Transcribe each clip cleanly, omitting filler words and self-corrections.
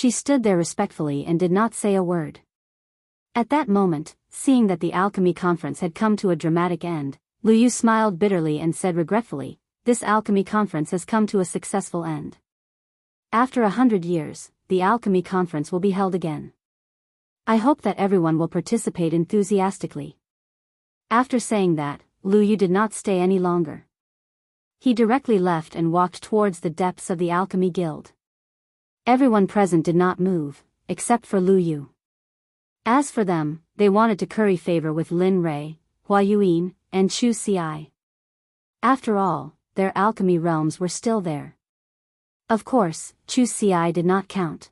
She stood there respectfully and did not say a word. At that moment, seeing that the alchemy conference had come to a dramatic end, Lu Yu smiled bitterly and said regretfully, "This alchemy conference has come to a successful end. After 100 years, the alchemy conference will be held again. I hope that everyone will participate enthusiastically." After saying that, Lu Yu did not stay any longer. He directly left and walked towards the depths of the alchemy guild. Everyone present did not move, except for Lu Yu. As for them, they wanted to curry favor with Lin Rei, Hua Yuan, and Chu Xi. After all, their alchemy realms were still there. Of course, Chu Xi did not count.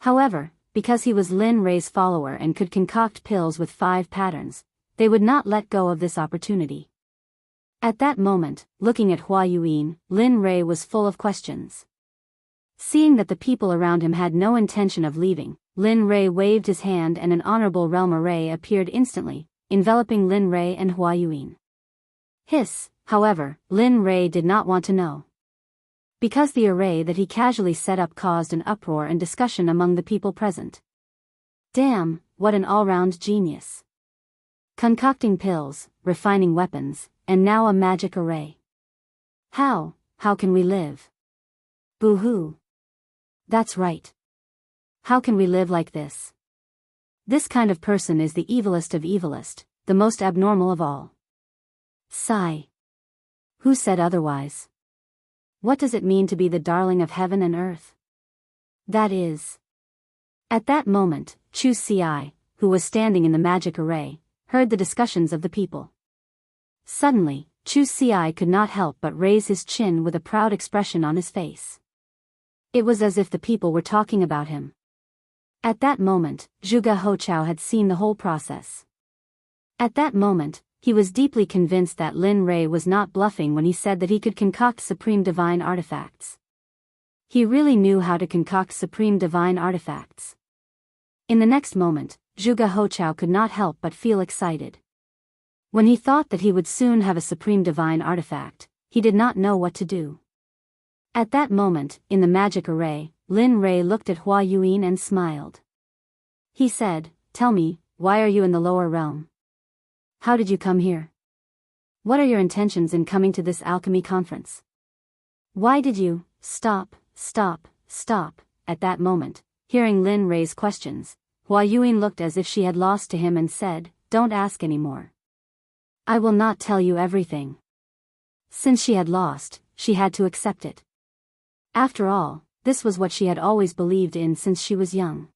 However, because he was Lin Rei's follower and could concoct pills with 5 patterns, they would not let go of this opportunity. At that moment, looking at Hua Yuan, Lin Rei was full of questions. Seeing that the people around him had no intention of leaving, Lin Rei waved his hand and an honorable realm array appeared instantly, enveloping Lin Rei and Hua Yuan. However, Lin Rei did not want to know. Because the array that he casually set up caused an uproar and discussion among the people present. Damn, what an all-round genius. Concocting pills, refining weapons, and now a magic array. How can we live? Boo-hoo. That's right. How can we live like this? This kind of person is the evilest of evilest, the most abnormal of all. Sigh. Who said otherwise? What does it mean to be the darling of heaven and earth? That is. At that moment, Chu Xi, who was standing in the magic array, heard the discussions of the people. Suddenly, Chu Xi could not help but raise his chin with a proud expression on his face. It was as if the people were talking about him. At that moment, Zhuge Hochao had seen the whole process. At that moment, he was deeply convinced that Lin Rei was not bluffing when he said that he could concoct supreme divine artifacts. He really knew how to concoct supreme divine artifacts. In the next moment, Zhuge Hochao could not help but feel excited. When he thought that he would soon have a supreme divine artifact, he did not know what to do. At that moment, in the magic array, Lin Rei looked at Hua Yuan and smiled. He said, "Tell me, why are you in the lower realm? How did you come here? What are your intentions in coming to this alchemy conference? Why did you stop? At that moment, hearing Lin Rei's questions, Hua Yuan looked as if she had lost to him and said, "Don't ask anymore. I will not tell you everything." Since she had lost, she had to accept it. After all, this was what she had always believed in since she was young.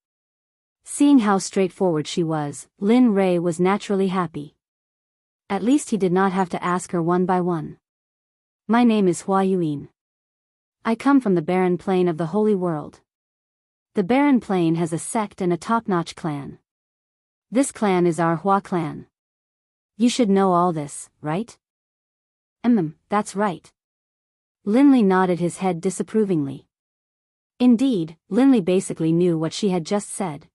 Seeing how straightforward she was, Lin Rei was naturally happy. At least he did not have to ask her one by one. "My name is Hua Yuan. I come from the barren plain of the Holy World. The barren plain has a sect and a top-notch clan. This clan is our Hua clan. You should know all this, right?" That's right." Linley nodded his head disapprovingly. Indeed, Linley basically knew what she had just said.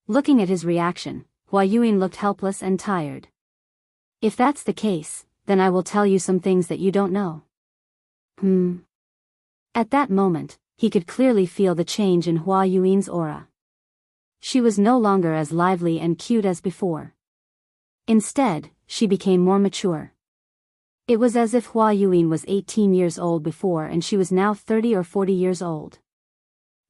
Looking at his reaction, Hua Yuan looked helpless and tired. "If that's the case, then I will tell you some things that you don't know." At that moment, he could clearly feel the change in Hua Yuan's aura. She was no longer as lively and cute as before. Instead, she became more mature. It was as if Hua Yuan was 18 years old before and she was now 30 or 40 years old.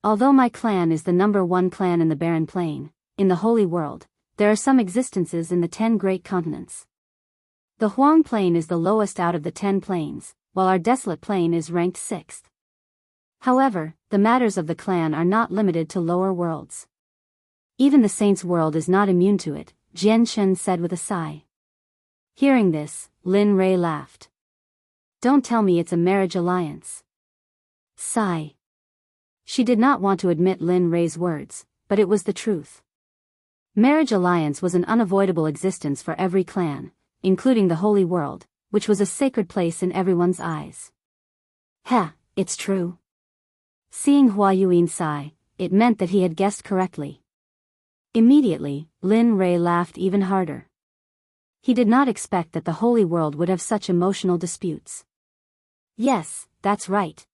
"Although my clan is the #1 clan in the barren plain, in the Holy World, there are some existences in the 10 great continents. The Huang Plain is the lowest out of the 10 plains, while our desolate plain is ranked 6th. However, the matters of the clan are not limited to lower worlds. Even the Saints' world is not immune to it," Jian Shen said with a sigh. Hearing this, Lin Rei laughed. "Don't tell me it's a marriage alliance." Sigh. She did not want to admit Lin Rei's words, but it was the truth. Marriage alliance was an unavoidable existence for every clan, including the Holy World, which was a sacred place in everyone's eyes. It's true. Seeing Hua Yuan sigh, it meant that he had guessed correctly. Immediately, Lin Rei laughed even harder. He did not expect that the Holy World would have such emotional disputes. "Yes, that's right."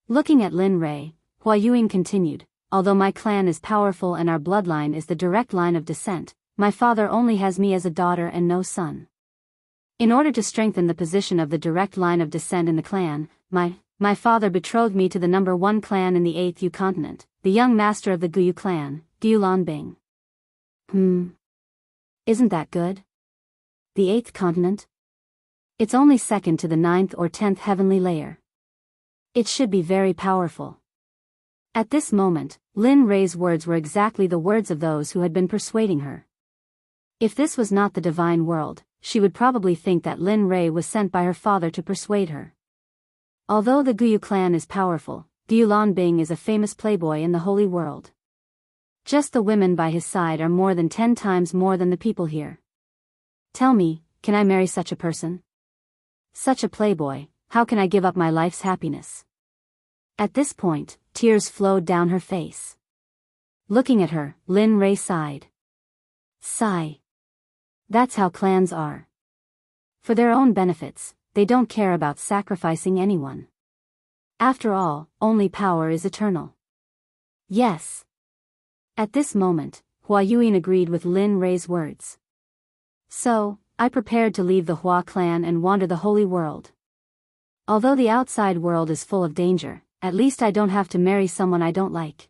Looking at Lin Rei, Hua Yuan continued, although my clan is powerful and our bloodline is the direct line of descent, my father only has me as a daughter and no son. In order to strengthen the position of the direct line of descent in the clan, my father betrothed me to the number 1 clan in the 8th Yu continent, the young master of the Guyu clan, Guyu Bing. Isn't that good? The 8th continent? It's only second to the 9th or 10th heavenly layer. It should be very powerful. At this moment, Lin Rei's words were exactly the words of those who had been persuading her. If this was not the divine world, she would probably think that Lin Rei was sent by her father to persuade her. Although the Guyu clan is powerful, Guyu Bing is a famous playboy in the holy world. Just the women by his side are more than 10 times more than the people here. Tell me, can I marry such a person? Such a playboy, how can I give up my life's happiness? At this point, tears flowed down her face. Looking at her, Lin Rei sighed. Sigh. That's how clans are. For their own benefits, they don't care about sacrificing anyone. After all, only power is eternal. Yes. At this moment, Hua Yuyin agreed with Lin Rei's words. So, I prepared to leave the Hua clan and wander the holy world. Although the outside world is full of danger, at least I don't have to marry someone I don't like.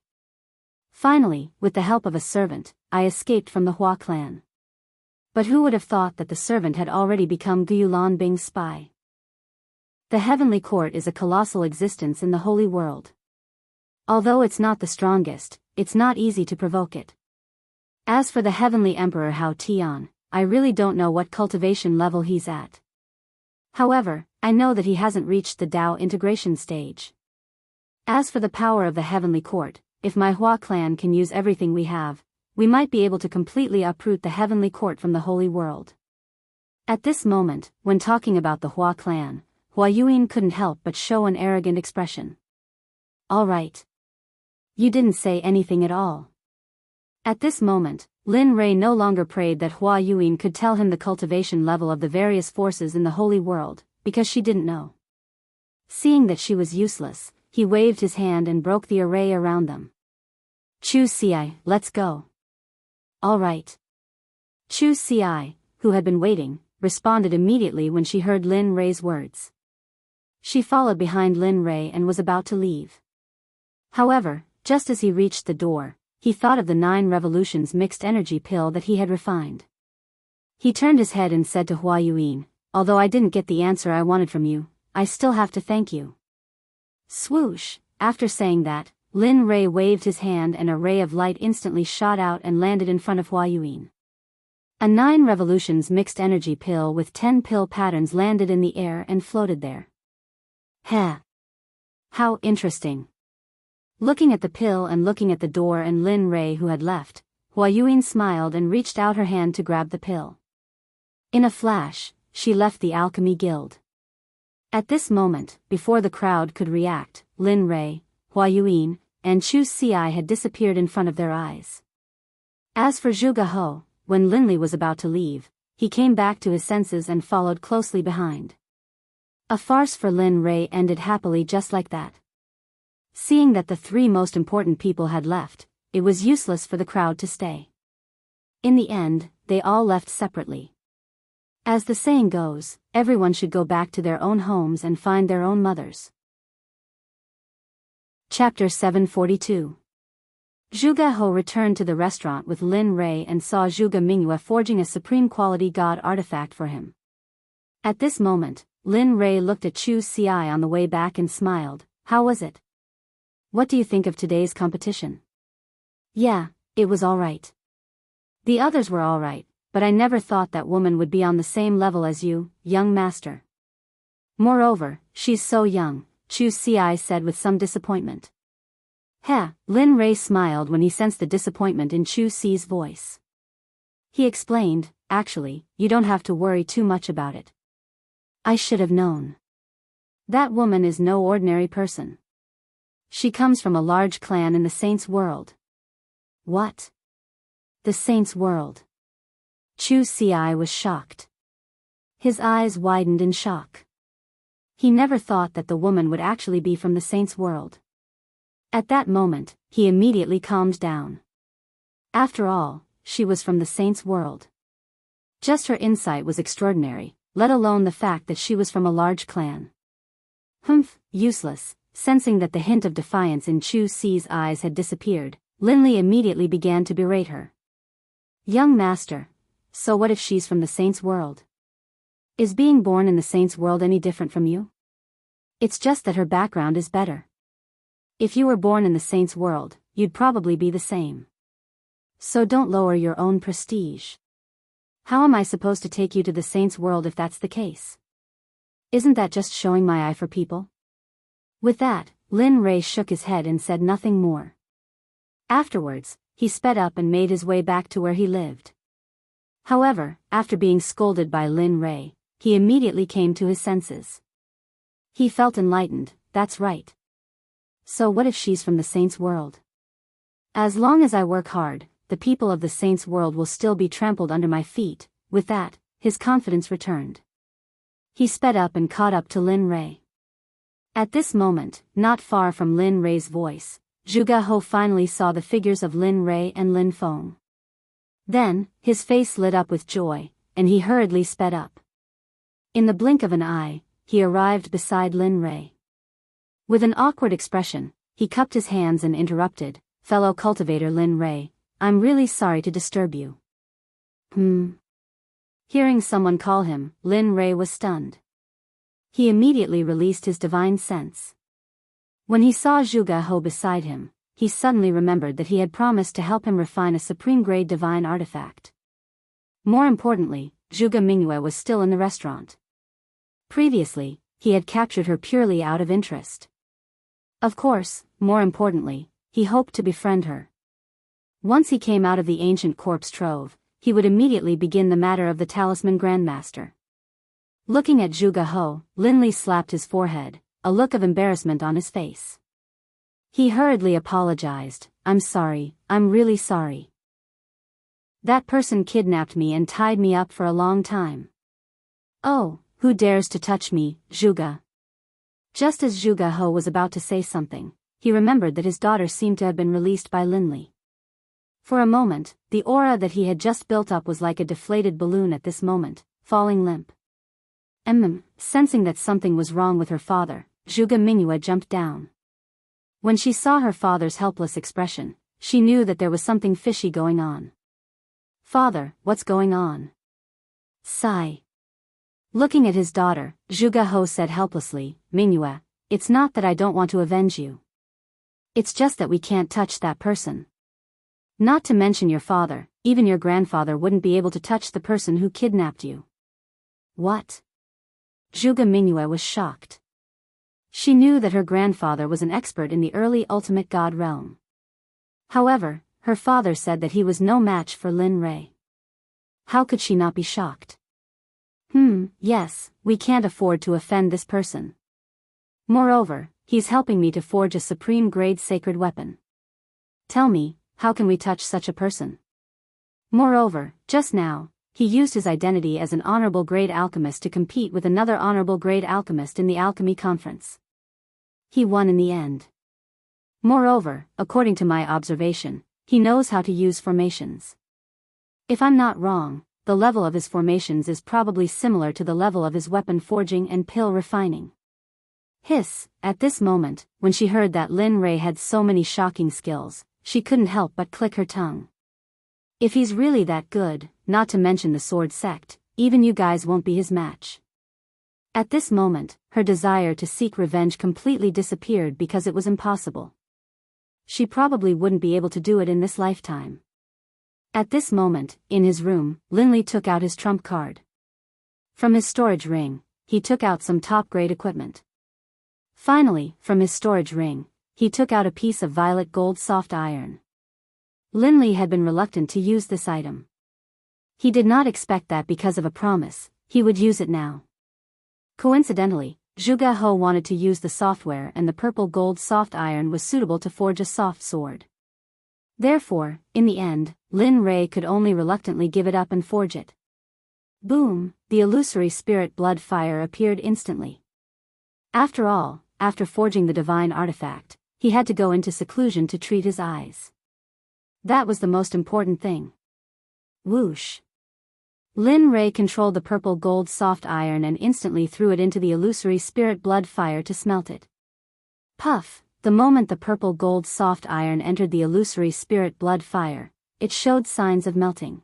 Finally, with the help of a servant, I escaped from the Hua clan. But who would have thought that the servant had already become Guyu Bing's spy? The heavenly court is a colossal existence in the holy world. Although it's not the strongest, it's not easy to provoke it. As for the heavenly emperor Hao Tian, I really don't know what cultivation level he's at. However, I know that he hasn't reached the Tao integration stage. As for the power of the heavenly court, if my Hua clan can use everything we have, we might be able to completely uproot the heavenly court from the holy world. At this moment, when talking about the Hua clan, Hua Yuyin couldn't help but show an arrogant expression. All right. You didn't say anything at all. At this moment, Lin Rei no longer prayed that Hua Yuyin could tell him the cultivation level of the various forces in the holy world, because she didn't know. Seeing that she was useless, he waved his hand and broke the array around them. Chu Ci, let's go. All right. Chu Ci, who had been waiting, responded immediately when she heard Lin Rei's words. She followed behind Lin Rei and was about to leave. However, just as he reached the door, he thought of the 9 revolutions mixed energy pill that he had refined. He turned his head and said to Hua Yuyin, although I didn't get the answer I wanted from you, I still have to thank you. Swoosh, after saying that, Lin Rei waved his hand and a ray of light instantly shot out and landed in front of Hua Yuyin. A 9 revolutions mixed energy pill with 10 pill patterns landed in the air and floated there. Heh. How interesting. Looking at the pill and looking at the door and Lin Rei who had left, Hua Yuyin smiled and reached out her hand to grab the pill. In a flash, she left the alchemy guild. At this moment, before the crowd could react, Lin Rei, Hua Yuyin, and Chu Ci had disappeared in front of their eyes. As for Zhuge He, when Lin Li was about to leave, he came back to his senses and followed closely behind. A farce for Lin Rei ended happily just like that. Seeing that the 3 most important people had left, it was useless for the crowd to stay. In the end, they all left separately. As the saying goes, everyone should go back to their own homes and find their own mothers. Chapter 742. Zhuge He returned to the restaurant with Lin Rei and saw Zhuge Mingyue forging a supreme quality god artifact for him. At this moment, Lin Rei looked at Chu Ci on the way back and smiled. How was it? What do you think of today's competition? Yeah, it was alright. The others were alright, but I never thought that woman would be on the same level as you, young master. Moreover, she's so young, Chu Ci said with some disappointment. Heh, Lin Rei smiled when he sensed the disappointment in Chu Ci's voice. He explained, actually, you don't have to worry too much about it. I should have known. That woman is no ordinary person. She comes from a large clan in the Saints' world. What? The Saints' world. Chu Ci was shocked. His eyes widened in shock. He never thought that the woman would actually be from the Saints' world. At that moment, he immediately calmed down. After all, she was from the saint's world. Just her insight was extraordinary, let alone the fact that she was from a large clan. Humph, useless. Sensing that the hint of defiance in Chu Si's eyes had disappeared, Linley immediately began to berate her. Young master, so what if she's from the saint's world? Is being born in the saint's world any different from you? It's just that her background is better. If you were born in the saint's world, you'd probably be the same. So don't lower your own prestige. How am I supposed to take you to the saint's world if that's the case? Isn't that just showing my eye for people? With that, Lin Rei shook his head and said nothing more. Afterwards, he sped up and made his way back to where he lived. However, after being scolded by Lin Rei, he immediately came to his senses. He felt enlightened, that's right. So what if she's from the saint's world? As long as I work hard, the people of the saint's world will still be trampled under my feet. With that, his confidence returned. He sped up and caught up to Lin Rei. At this moment, not far from Lin Rei's voice, Zhuge He finally saw the figures of Lin Rei and Lin Feng. Then, his face lit up with joy, and he hurriedly sped up. In the blink of an eye, he arrived beside Lin Rei. With an awkward expression, he cupped his hands and interrupted, "Fellow cultivator Lin Rei, I'm really sorry to disturb you." Hearing someone call him, Lin Rei was stunned. He immediately released his divine sense. When he saw Zhuge He beside him, he suddenly remembered that he had promised to help him refine a supreme-grade divine artifact. More importantly, Zhuge Mingyue was still in the restaurant. Previously, he had captured her purely out of interest. Of course, more importantly, he hoped to befriend her. Once he came out of the ancient corpse trove, he would immediately begin the matter of the Talisman Grandmaster. Looking at Zhuge He, Linley slapped his forehead, a look of embarrassment on his face. He hurriedly apologized, "I'm sorry, I'm really sorry. That person kidnapped me and tied me up for a long time. Oh, who dares to touch me, Zhuge?" Just as Zhuge He was about to say something, he remembered that his daughter seemed to have been released by Linley. For a moment, the aura that he had just built up was like a deflated balloon at this moment, falling limp. Sensing that something was wrong with her father, Zhuge Mingyue jumped down. When she saw her father's helpless expression, she knew that there was something fishy going on. "Father, what's going on?" Sigh. Looking at his daughter, Zhuge He said helplessly, "Mingyue, it's not that I don't want to avenge you. It's just that we can't touch that person. Not to mention your father, even your grandfather wouldn't be able to touch the person who kidnapped you." What? Zhuge Mingyue was shocked. She knew that her grandfather was an expert in the early ultimate god realm. However, her father said that he was no match for Lin Rei. How could she not be shocked? Yes, we can't afford to offend this person. Moreover, he's helping me to forge a supreme-grade sacred weapon. Tell me, how can we touch such a person? Moreover, just now, he used his identity as an honorable grade alchemist to compete with another honorable grade alchemist in the alchemy conference. He won in the end. Moreover, according to my observation, he knows how to use formations. If I'm not wrong, the level of his formations is probably similar to the level of his weapon forging and pill refining. Hiss, at this moment, when she heard that Lin Rei had so many shocking skills, she couldn't help but click her tongue. If he's really that good, not to mention the sword sect, even you guys won't be his match. At this moment, her desire to seek revenge completely disappeared because it was impossible. She probably wouldn't be able to do it in this lifetime. At this moment, in his room, Linley took out his trump card. From his storage ring, he took out some top-grade equipment. Finally, from his storage ring, he took out a piece of violet gold soft iron. Linley had been reluctant to use this item. He did not expect that because of a promise, he would use it now. Coincidentally, Zhuge He wanted to use the software and the purple gold soft iron was suitable to forge a soft sword. Therefore, in the end, Lin Rei could only reluctantly give it up and forge it. Boom, the illusory spirit blood fire appeared instantly. After all, after forging the divine artifact, he had to go into seclusion to treat his eyes. That was the most important thing. Whoosh. Lin Rei controlled the purple gold soft iron and instantly threw it into the illusory spirit blood fire to smelt it. Puff! The moment the purple gold soft iron entered the illusory spirit blood fire, it showed signs of melting.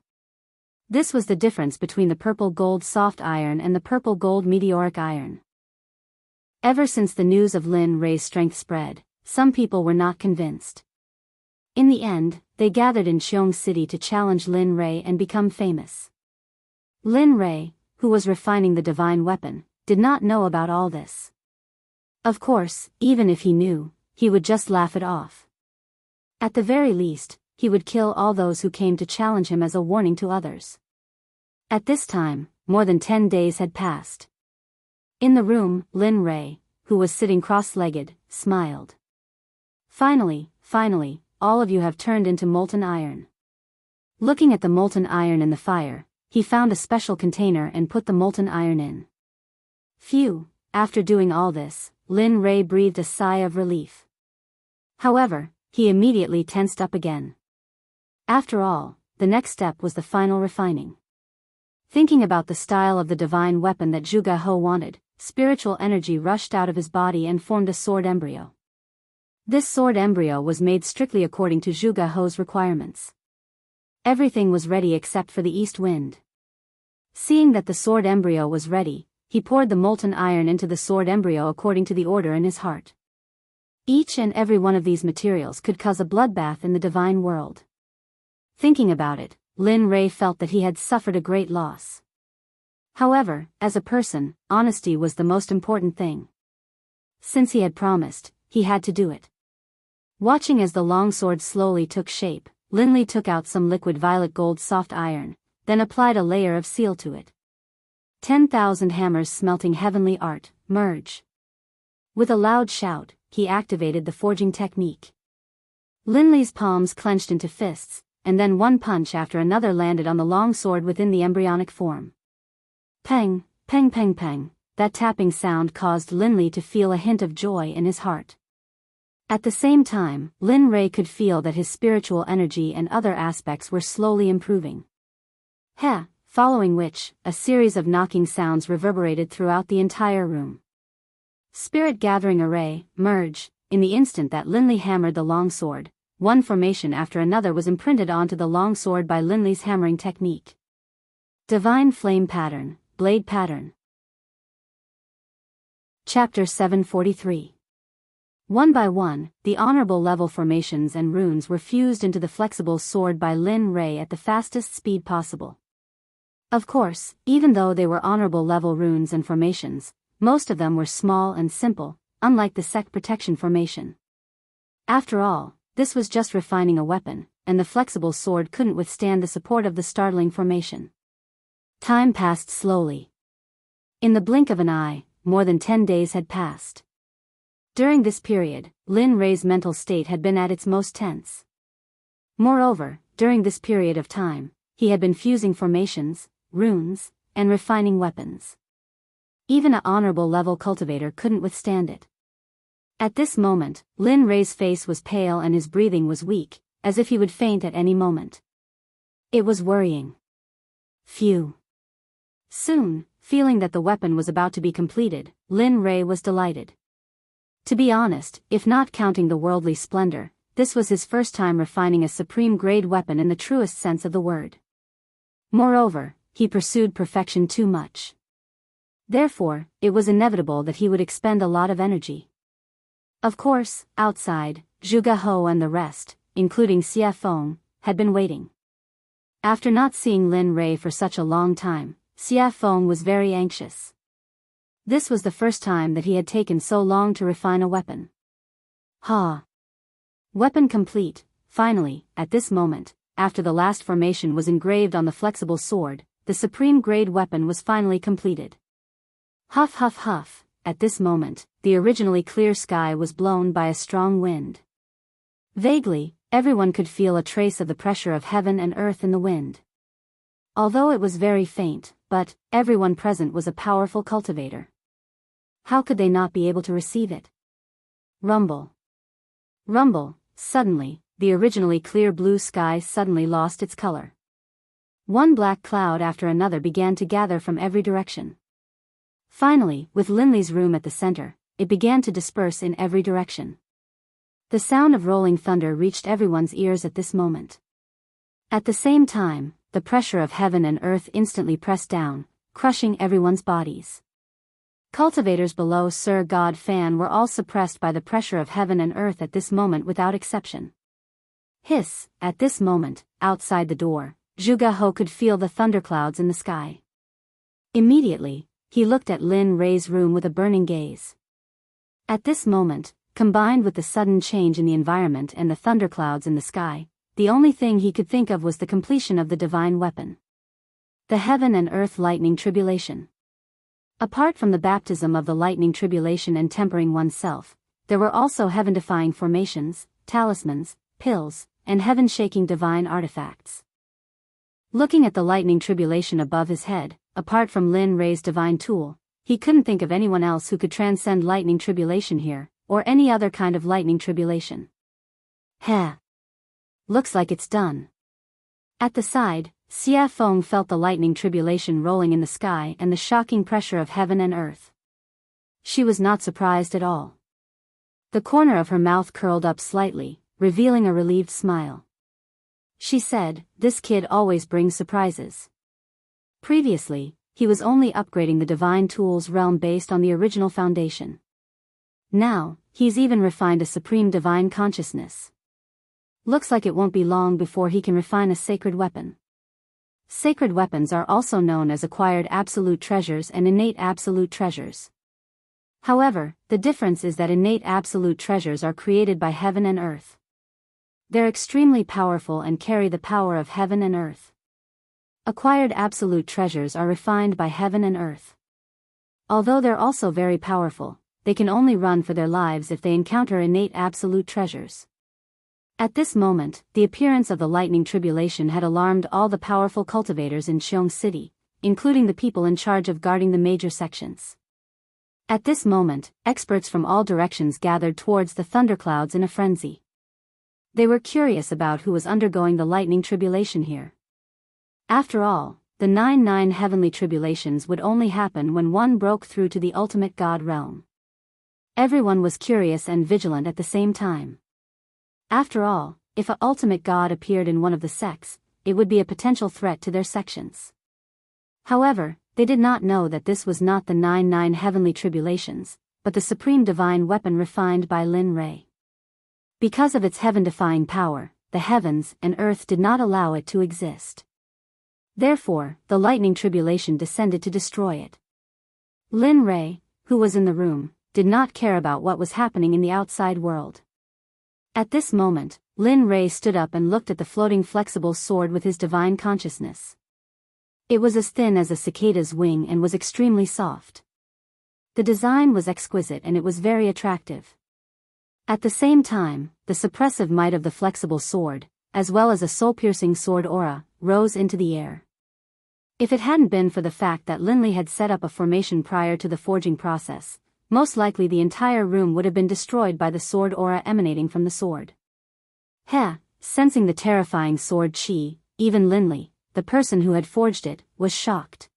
This was the difference between the purple gold soft iron and the purple gold meteoric iron. Ever since the news of Lin Rei's strength spread, some people were not convinced. In the end, they gathered in Xiong City to challenge Lin Rei and become famous. Lin Rei, who was refining the divine weapon, did not know about all this. Of course, even if he knew, he would just laugh it off. At the very least, he would kill all those who came to challenge him as a warning to others. At this time, more than 10 days had passed. In the room, Lin Rei, who was sitting cross-legged, smiled. Finally, all of you have turned into molten iron. Looking at the molten iron in the fire, he found a special container and put the molten iron in. Phew, after doing all this, Lin Rei breathed a sigh of relief. However, he immediately tensed up again. After all, the next step was the final refining. Thinking about the style of the divine weapon that Zhuge He wanted, spiritual energy rushed out of his body and formed a sword embryo. This sword embryo was made strictly according to Zhuge He's requirements. Everything was ready except for the east wind. Seeing that the sword embryo was ready, he poured the molten iron into the sword embryo according to the order in his heart. Each and every one of these materials could cause a bloodbath in the divine world. Thinking about it, Lin Rei felt that he had suffered a great loss. However, as a person, honesty was the most important thing. Since he had promised, he had to do it. Watching as the longsword slowly took shape, Lin Li took out some liquid violet gold soft iron, then applied a layer of seal to it. 10,000 hammers smelting heavenly art, merge. With a loud shout, he activated the forging technique. Lin Li's palms clenched into fists, and then one punch after another landed on the long sword within the embryonic form. Peng, peng peng peng, that tapping sound caused Lin Li to feel a hint of joy in his heart. At the same time, Lin Rei could feel that his spiritual energy and other aspects were slowly improving. Heh, following which, a series of knocking sounds reverberated throughout the entire room. Spirit gathering array, merge. In the instant that Lin Li hammered the long sword, one formation after another was imprinted onto the long sword by Lin Li's hammering technique. Divine flame pattern, blade pattern. Chapter 743. One by one, the honorable level formations and runes were fused into the flexible sword by Lin Rei at the fastest speed possible. Of course, even though they were honorable level runes and formations, most of them were small and simple, unlike the Sect protection formation. After all, this was just refining a weapon, and the flexible sword couldn't withstand the support of the startling formation. Time passed slowly. In the blink of an eye, more than 10 days had passed. During this period, Lin Rei's mental state had been at its most tense. Moreover, during this period of time, he had been fusing formations, runes, and refining weapons. Even an honorable level cultivator couldn't withstand it. At this moment, Lin Rei's face was pale and his breathing was weak, as if he would faint at any moment. It was worrying. Phew. Soon, feeling that the weapon was about to be completed, Lin Rei was delighted. To be honest, if not counting the worldly splendor, this was his first time refining a supreme-grade weapon in the truest sense of the word. Moreover, he pursued perfection too much. Therefore, it was inevitable that he would expend a lot of energy. Of course, outside, Zhuge He and the rest, including Xie Feng, had been waiting. After not seeing Lin Rei for such a long time, Xie Feng was very anxious. This was the first time that he had taken so long to refine a weapon. Ha! Weapon complete. Finally, at this moment, after the last formation was engraved on the flexible sword, the supreme-grade weapon was finally completed. Huff huff huff, at this moment, the originally clear sky was blown by a strong wind. Vaguely, everyone could feel a trace of the pressure of heaven and earth in the wind. Although it was very faint, but everyone present was a powerful cultivator. How could they not be able to receive it? Rumble. Rumble, suddenly, the originally clear blue sky suddenly lost its color. One black cloud after another began to gather from every direction. Finally, with Linley's room at the center, it began to disperse in every direction. The sound of rolling thunder reached everyone's ears at this moment. At the same time, the pressure of heaven and earth instantly pressed down, crushing everyone's bodies. Cultivators below Sir God Fan were all suppressed by the pressure of heaven and earth at this moment without exception. Hiss, at this moment, outside the door, Zhuge He could feel the thunderclouds in the sky. Immediately, he looked at Lin Rei's room with a burning gaze. At this moment, combined with the sudden change in the environment and the thunderclouds in the sky, the only thing he could think of was the completion of the divine weapon. The heaven and earth lightning tribulation. Apart from the baptism of the lightning tribulation and tempering oneself, there were also heaven-defying formations, talismans, pills, and heaven-shaking divine artifacts. Looking at the lightning tribulation above his head, apart from Lin Rei's divine tool, he couldn't think of anyone else who could transcend lightning tribulation here, or any other kind of lightning tribulation. Heh. Looks like it's done. At the side, Xia Feng felt the lightning tribulation rolling in the sky and the shocking pressure of heaven and earth. She was not surprised at all. The corner of her mouth curled up slightly, revealing a relieved smile. She said, "This kid always brings surprises." Previously, he was only upgrading the divine tools realm based on the original foundation. Now, he's even refined a supreme divine consciousness. Looks like it won't be long before he can refine a sacred weapon. Sacred weapons are also known as acquired absolute treasures and innate absolute treasures. However, the difference is that innate absolute treasures are created by heaven and earth. They're extremely powerful and carry the power of heaven and earth. Acquired absolute treasures are refined by heaven and earth. Although they're also very powerful, they can only run for their lives if they encounter innate absolute treasures. At this moment, the appearance of the lightning tribulation had alarmed all the powerful cultivators in Xiong City, including the people in charge of guarding the major sections. At this moment, experts from all directions gathered towards the thunderclouds in a frenzy. They were curious about who was undergoing the lightning tribulation here. After all, the 9 heavenly tribulations would only happen when one broke through to the ultimate God realm. Everyone was curious and vigilant at the same time. After all, if a ultimate god appeared in one of the sects, it would be a potential threat to their sections. However, they did not know that this was not the 9 heavenly tribulations, but the supreme divine weapon refined by Lin Rei. Because of its heaven-defying power, the heavens and earth did not allow it to exist. Therefore, the lightning tribulation descended to destroy it. Lin Rei, who was in the room, did not care about what was happening in the outside world. At this moment, Lin Rei stood up and looked at the floating flexible sword with his divine consciousness. It was as thin as a cicada's wing and was extremely soft. The design was exquisite and it was very attractive. At the same time, the suppressive might of the flexible sword, as well as a soul-piercing sword aura, rose into the air. If it hadn't been for the fact that Linley had set up a formation prior to the forging process, most likely the entire room would have been destroyed by the sword aura emanating from the sword. Sensing the terrifying sword chi, even Linley, the person who had forged it, was shocked.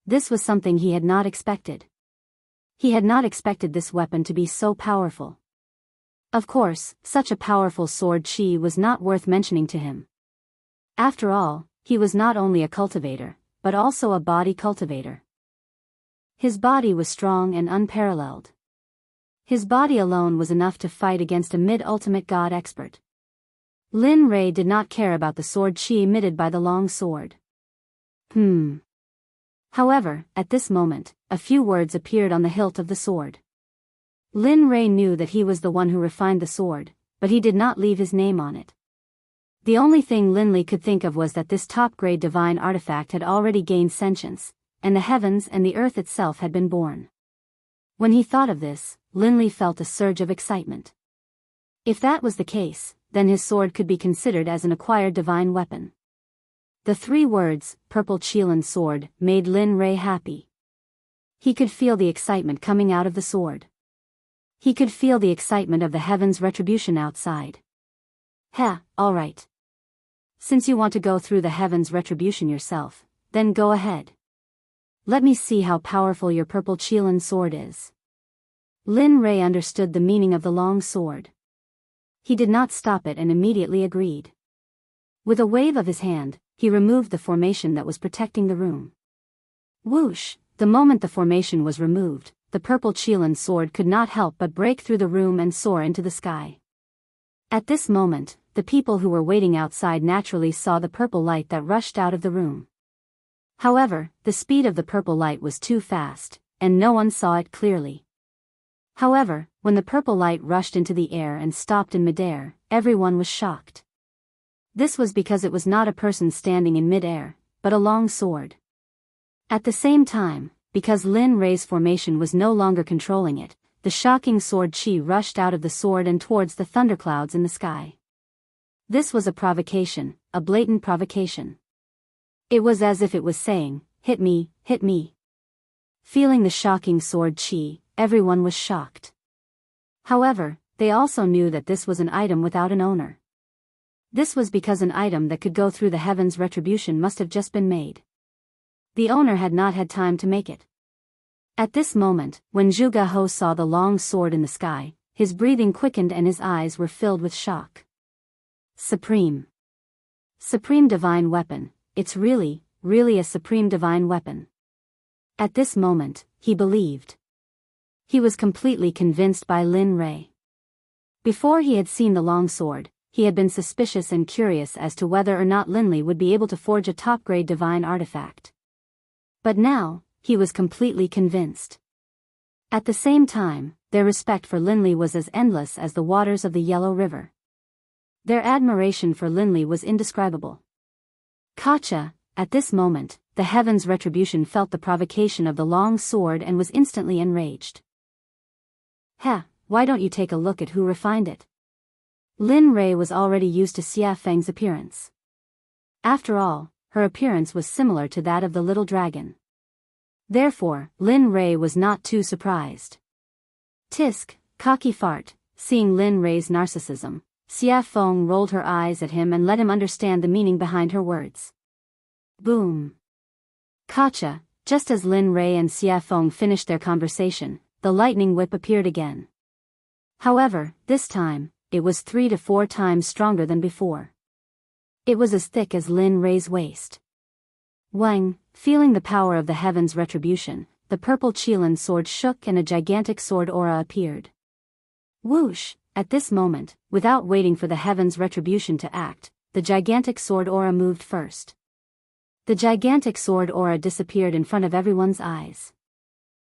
This was something he had not expected. He had not expected this weapon to be so powerful. Of course, such a powerful sword chi was not worth mentioning to him. After all, he was not only a cultivator, but also a body cultivator. His body was strong and unparalleled. His body alone was enough to fight against a mid-ultimate god expert. Lin Rei did not care about the sword chi emitted by the long sword. However, at this moment, a few words appeared on the hilt of the sword. Lin Rei knew that he was the one who refined the sword, but he did not leave his name on it. The only thing Linley could think of was that this top-grade divine artifact had already gained sentience, and the heavens and the earth itself had been born. When he thought of this, Linley felt a surge of excitement. If that was the case, then his sword could be considered as an acquired divine weapon. The 3 words, Purple Qilin Sword, made Lin Rei happy. He could feel the excitement coming out of the sword. He could feel the excitement of the heaven's retribution outside. Heh, alright. Since you want to go through the heaven's retribution yourself, then go ahead. Let me see how powerful your purple Qilin sword is. Lin Rei understood the meaning of the long sword. He did not stop it and immediately agreed. With a wave of his hand, he removed the formation that was protecting the room. Whoosh! The moment the formation was removed, the purple Qilin sword could not help but break through the room and soar into the sky. At this moment, the people who were waiting outside naturally saw the purple light that rushed out of the room. However, the speed of the purple light was too fast, and no one saw it clearly. However, when the purple light rushed into the air and stopped in midair, everyone was shocked. This was because it was not a person standing in midair, but a long sword. At the same time, because Lin Rei's formation was no longer controlling it, the shocking sword chi rushed out of the sword and towards the thunderclouds in the sky. This was a provocation, a blatant provocation. It was as if it was saying, "Hit me, hit me." Feeling the shocking sword chi, everyone was shocked. However, they also knew that this was an item without an owner. This was because an item that could go through the heaven's retribution must have just been made. The owner had not had time to make it. At this moment, when Zhuge He saw the long sword in the sky, his breathing quickened and his eyes were filled with shock. Supreme. Supreme divine weapon, it's really a supreme divine weapon. At this moment, he believed. He was completely convinced by Lin Rei. Before he had seen the long sword, he had been suspicious and curious as to whether or not Lin Li would be able to forge a top-grade divine artifact. But now, he was completely convinced. At the same time, their respect for Lin Li was as endless as the waters of the Yellow River. Their admiration for Lin Li was indescribable. Kacha, at this moment, the heaven's retribution felt the provocation of the long sword and was instantly enraged. Heh, why don't you take a look at who refined it? Lin Rei was already used to Xia Feng's appearance. After all, her appearance was similar to that of the little dragon. Therefore, Lin Rei was not too surprised. Tisk, cocky fart, seeing Lin Rei's narcissism, Xia Feng rolled her eyes at him and let him understand the meaning behind her words. Boom. Kacha, just as Lin Rei and Xia Feng finished their conversation, the lightning whip appeared again. However, this time, it was 3 to 4 times stronger than before. It was as thick as Lin Rei's waist. Wang, feeling the power of the heaven's retribution, the purple Qilin sword shook and a gigantic sword aura appeared. Whoosh! At this moment, without waiting for the heaven's retribution to act, the gigantic sword aura moved first. The gigantic sword aura disappeared in front of everyone's eyes.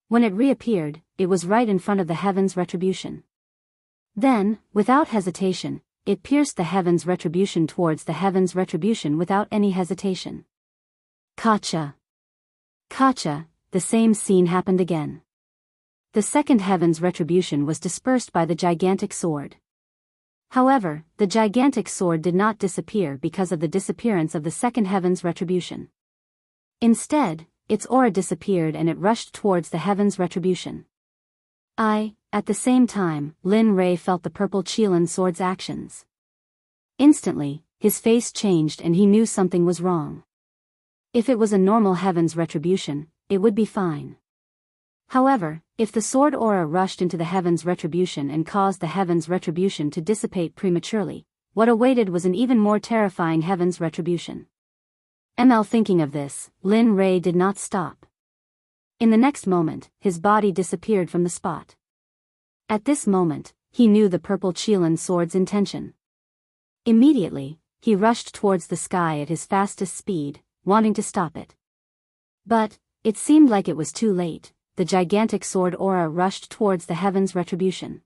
When it reappeared, it was right in front of the heaven's retribution. Then, without hesitation, it pierced the heaven's retribution towards the heaven's retribution without any hesitation. Kacha. Kacha, the same scene happened again. The second heaven's retribution was dispersed by the gigantic sword. However, the gigantic sword did not disappear because of the disappearance of the second heaven's retribution. Instead, its aura disappeared and it rushed towards the heaven's retribution. At the same time, Lin Rei felt the purple Qilin sword's actions. Instantly, his face changed and he knew something was wrong. If it was a normal heaven's retribution, it would be fine. However, if the sword aura rushed into the heaven's retribution and caused the heaven's retribution to dissipate prematurely, what awaited was an even more terrifying heaven's retribution. Thinking of this, Lin Rei did not stop. In the next moment, his body disappeared from the spot. At this moment, he knew the purple Qilin sword's intention. Immediately, he rushed towards the sky at his fastest speed, wanting to stop it. But, it seemed like it was too late. The gigantic sword aura rushed towards the heaven's retribution.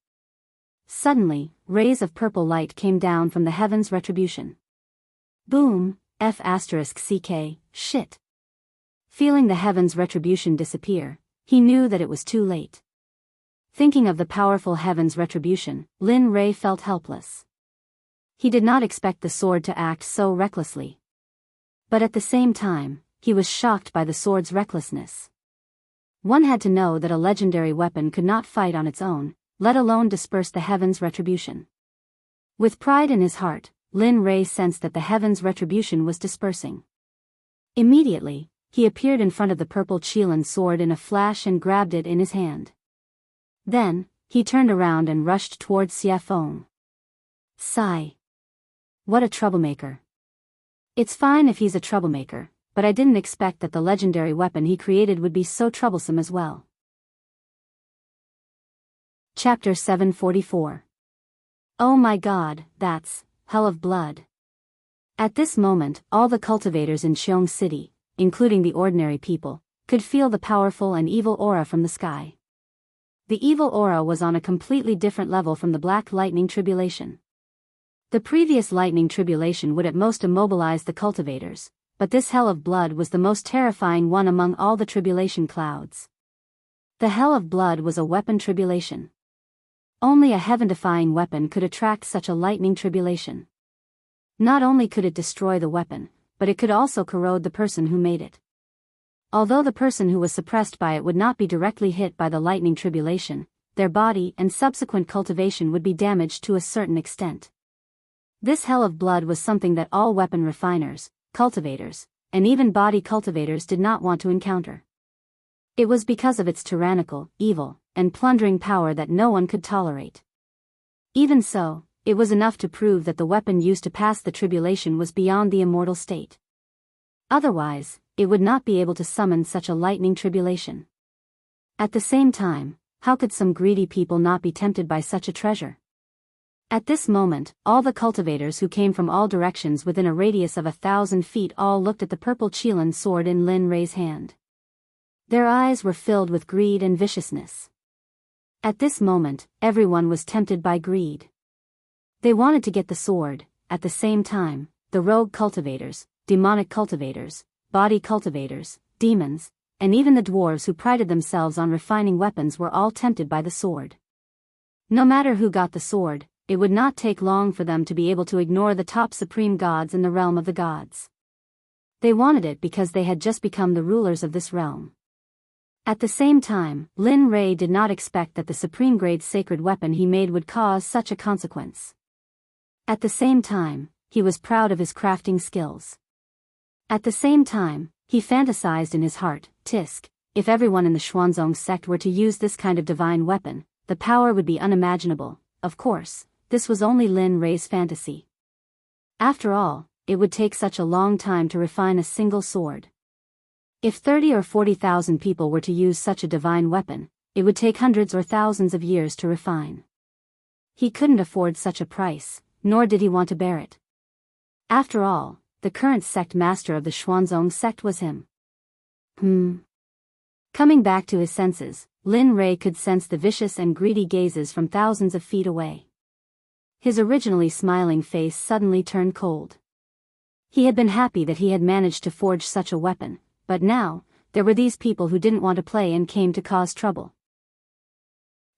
Suddenly, rays of purple light came down from the heaven's retribution. Boom, F***ck, shit. Feeling the heaven's retribution disappear, he knew that it was too late. Thinking of the powerful heaven's retribution, Lin Rei felt helpless. He did not expect the sword to act so recklessly. But at the same time, he was shocked by the sword's recklessness. One had to know that a legendary weapon could not fight on its own, let alone disperse the heavens' retribution. With pride in his heart, Lin Rei sensed that the heavens' retribution was dispersing. Immediately, he appeared in front of the purple Qilin sword in a flash and grabbed it in his hand. Then, he turned around and rushed towards Xie Feng. Sigh. What a troublemaker. It's fine if he's a troublemaker, but I didn't expect that the legendary weapon he created would be so troublesome as well. Chapter 744. Oh my god, that's hell of blood. At this moment, all the cultivators in Xiong City, including the ordinary people, could feel the powerful and evil aura from the sky. The evil aura was on a completely different level from the black lightning tribulation. The previous lightning tribulation would at most immobilize the cultivators, but this hell of blood was the most terrifying one among all the tribulation clouds. The hell of blood was a weapon tribulation. Only a heaven-defying weapon could attract such a lightning tribulation. Not only could it destroy the weapon, but it could also corrode the person who made it. Although the person who was suppressed by it would not be directly hit by the lightning tribulation, their body and subsequent cultivation would be damaged to a certain extent. This hell of blood was something that all weapon refiners, cultivators, and even body cultivators did not want to encounter. It was because of its tyrannical, evil, and plundering power that no one could tolerate. Even so, it was enough to prove that the weapon used to pass the tribulation was beyond the immortal state. Otherwise, it would not be able to summon such a lightning tribulation. At the same time, how could some greedy people not be tempted by such a treasure? At this moment, all the cultivators who came from all directions within a radius of 1,000 feet all looked at the purple Qilin sword in Lin Rei's hand. Their eyes were filled with greed and viciousness. At this moment, everyone was tempted by greed. They wanted to get the sword. At the same time, the rogue cultivators, demonic cultivators, body cultivators, demons, and even the dwarves who prided themselves on refining weapons were all tempted by the sword. No matter who got the sword, it would not take long for them to be able to ignore the top supreme gods in the realm of the gods. They wanted it because they had just become the rulers of this realm. At the same time, Lin Rei did not expect that the supreme-grade sacred weapon he made would cause such a consequence. At the same time, he was proud of his crafting skills. At the same time, he fantasized in his heart, Tisk, if everyone in the Xuanzong sect were to use this kind of divine weapon, the power would be unimaginable. Of course, this was only Lin Rei's fantasy. After all, it would take such a long time to refine a single sword. If 30 or 40,000 people were to use such a divine weapon, it would take hundreds or thousands of years to refine. He couldn't afford such a price, nor did he want to bear it. After all, the current sect master of the Xuanzong sect was him. Coming back to his senses, Lin Rei could sense the vicious and greedy gazes from thousands of feet away. His originally smiling face suddenly turned cold. He had been happy that he had managed to forge such a weapon, but now, there were these people who didn't want to play and came to cause trouble.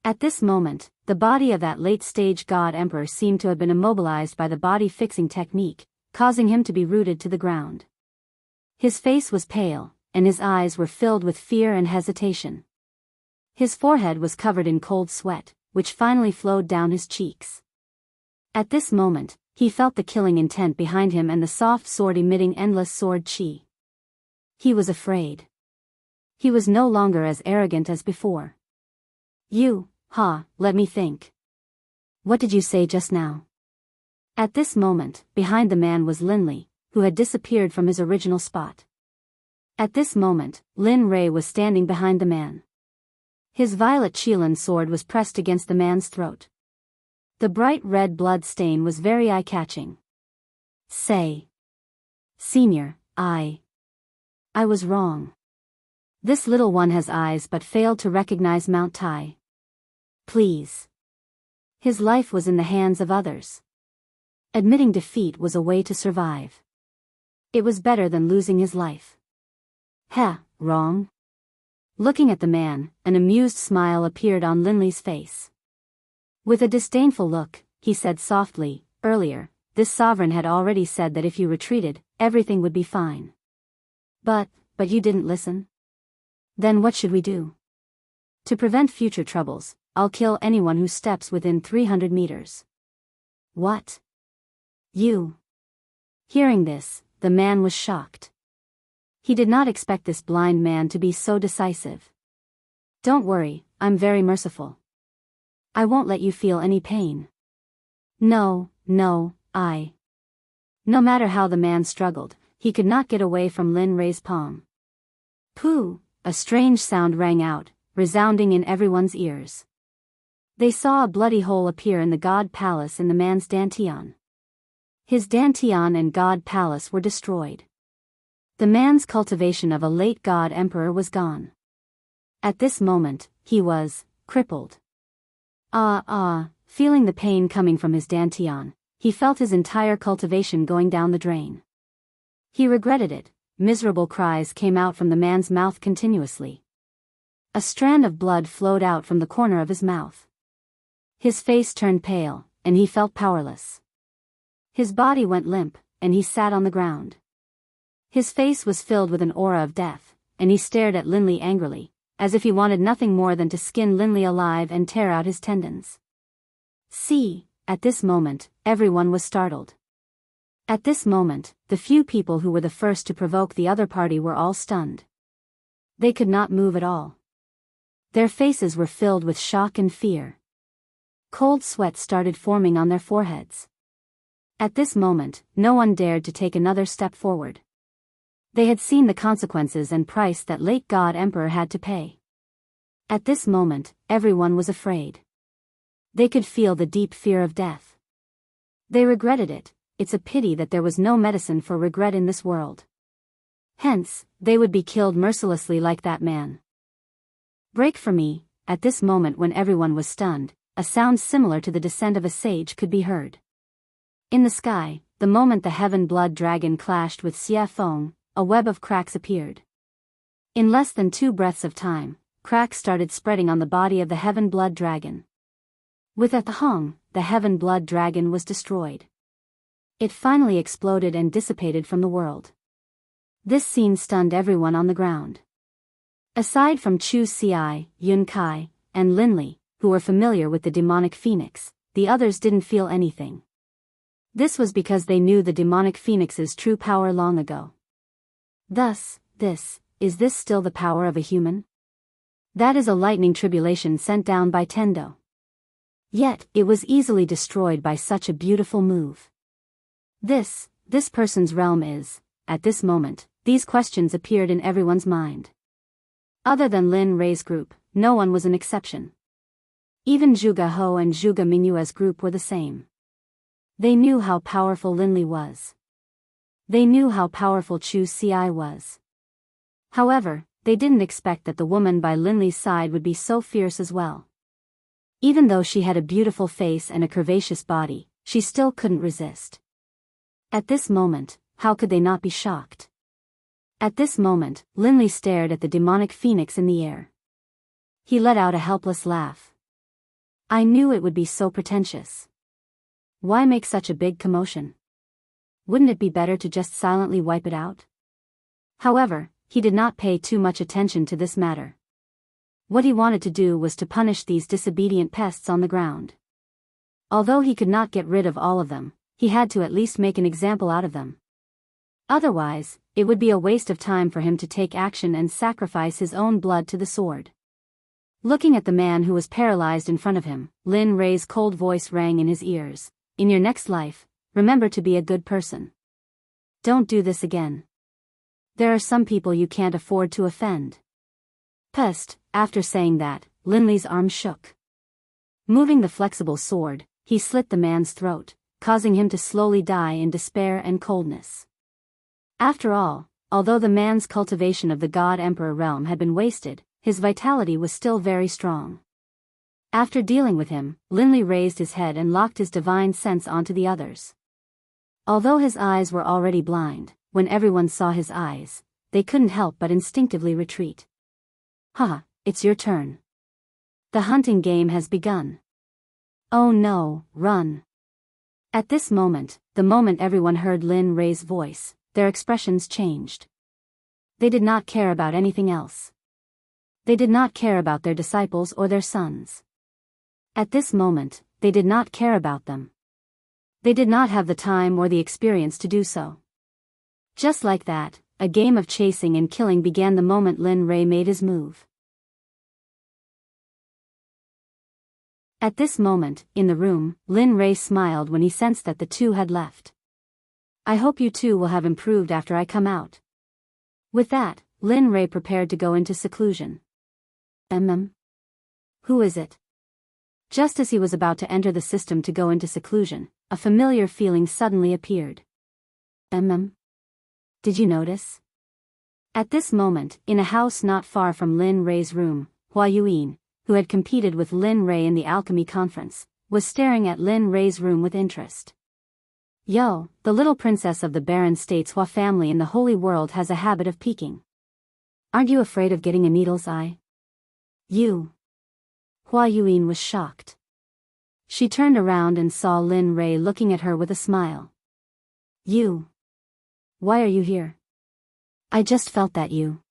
At this moment, the body of that late-stage god emperor seemed to have been immobilized by the body-fixing technique, causing him to be rooted to the ground. His face was pale, and his eyes were filled with fear and hesitation. His forehead was covered in cold sweat, which finally flowed down his cheeks. At this moment, he felt the killing intent behind him and the soft sword emitting endless sword chi. He was afraid. He was no longer as arrogant as before. Let me think. What did you say just now? At this moment, behind the man was Linley, who had disappeared from his original spot. At this moment, Lin Rei was standing behind the man. His violet Qilin sword was pressed against the man's throat. The bright red blood stain was very eye-catching. Say. Senior, I was wrong. This little one has eyes but failed to recognize Mount Tai. Please. His life was in the hands of others. Admitting defeat was a way to survive. It was better than losing his life. Wrong? Looking at the man, an amused smile appeared on Linley's face. With a disdainful look, he said softly, earlier, this sovereign had already said that if you retreated, everything would be fine. But you didn't listen? Then what should we do? To prevent future troubles, I'll kill anyone who steps within 300 meters. What? You? Hearing this, the man was shocked. He did not expect this blind man to be so decisive. Don't worry, I'm very merciful. I won't let you feel any pain. No, No matter how the man struggled, he could not get away from Lin Rei's palm. Pooh! A strange sound rang out, resounding in everyone's ears. They saw a bloody hole appear in the god palace in the man's dantian. His dantian and god palace were destroyed. The man's cultivation of a late god emperor was gone. At this moment, he was crippled. Feeling the pain coming from his dantian, he felt his entire cultivation going down the drain. He regretted it. Miserable cries came out from the man's mouth continuously. A strand of blood flowed out from the corner of his mouth. His face turned pale, and he felt powerless. His body went limp, and he sat on the ground. His face was filled with an aura of death, and he stared at Linley angrily, as if he wanted nothing more than to skin Linley alive and tear out his tendons. See, at this moment, everyone was startled. At this moment, the few people who were the first to provoke the other party were all stunned. They could not move at all. Their faces were filled with shock and fear. Cold sweat started forming on their foreheads. At this moment, no one dared to take another step forward. They had seen the consequences and price that late God Emperor had to pay. At this moment, everyone was afraid. They could feel the deep fear of death. They regretted it. It's a pity that there was no medicine for regret in this world. Hence, they would be killed mercilessly like that man. Break for me. At this moment when everyone was stunned, a sound similar to the descent of a sage could be heard. In the sky, the moment the heaven blood dragon clashed with Xie Feng, a web of cracks appeared. In less than 2 breaths of time, cracks started spreading on the body of the heaven blood dragon. With a thong, the heaven blood dragon was destroyed. It finally exploded and dissipated from the world. This scene stunned everyone on the ground. Aside from Chu Xi, Yun Kai, and Linley, who were familiar with the demonic phoenix, the others didn't feel anything. This was because they knew the demonic phoenix's true power long ago. Thus, is this still the power of a human? That is a lightning tribulation sent down by Tendo. Yet, it was easily destroyed by such a beautiful move. This person's realm is, at this moment, these questions appeared in everyone's mind. Other than Lin Rei's group, no one was an exception. Even Zhuge Ho and Zhuge Mingyue's group were the same. They knew how powerful Linley was. They knew how powerful Chu Xi was. However, they didn't expect that the woman by Linley's side would be so fierce as well. Even though she had a beautiful face and a curvaceous body, she still couldn't resist. At this moment, how could they not be shocked? At this moment, Linley stared at the demonic phoenix in the air. He let out a helpless laugh. I knew it would be so pretentious. Why make such a big commotion? Wouldn't it be better to just silently wipe it out? However, he did not pay too much attention to this matter. What he wanted to do was to punish these disobedient pests on the ground. Although he could not get rid of all of them, he had to at least make an example out of them. Otherwise, it would be a waste of time for him to take action and sacrifice his own blood to the sword. Looking at the man who was paralyzed in front of him, Lin Rei's cold voice rang in his ears. In your next life, remember to be a good person. Don't do this again. There are some people you can't afford to offend. Pest. After saying that, Linley's arm shook. Moving the flexible sword, he slit the man's throat, causing him to slowly die in despair and coldness. After all, although the man's cultivation of the God Emperor realm had been wasted, his vitality was still very strong. After dealing with him, Linley raised his head and locked his divine sense onto the others. Although his eyes were already blind, when everyone saw his eyes, they couldn't help but instinctively retreat. It's your turn. The hunting game has begun. Oh no, run. At this moment, the moment everyone heard Lin Rei's voice, their expressions changed. They did not care about anything else. They did not care about their disciples or their sons. At this moment, they did not care about them. They did not have the time or the experience to do so. Just like that, a game of chasing and killing began the moment Lin Rei made his move. At this moment, in the room, Lin Rei smiled when he sensed that the two had left. I hope you two will have improved after I come out. With that, Lin Rei prepared to go into seclusion. Who is it? Just as he was about to enter the system to go into seclusion, a familiar feeling suddenly appeared. Did you notice? At this moment, in a house not far from Lin Rei's room, Hua Yuyin, who had competed with Lin Rei in the alchemy conference, was staring at Lin Rei's room with interest. Yo, the little princess of the Baron State's Hua family in the holy world has a habit of peeking. Aren't you afraid of getting a needle's eye? You. Hua Yuyin was shocked. She turned around and saw Lin Rei looking at her with a smile. You. Why are you here? I just felt that you.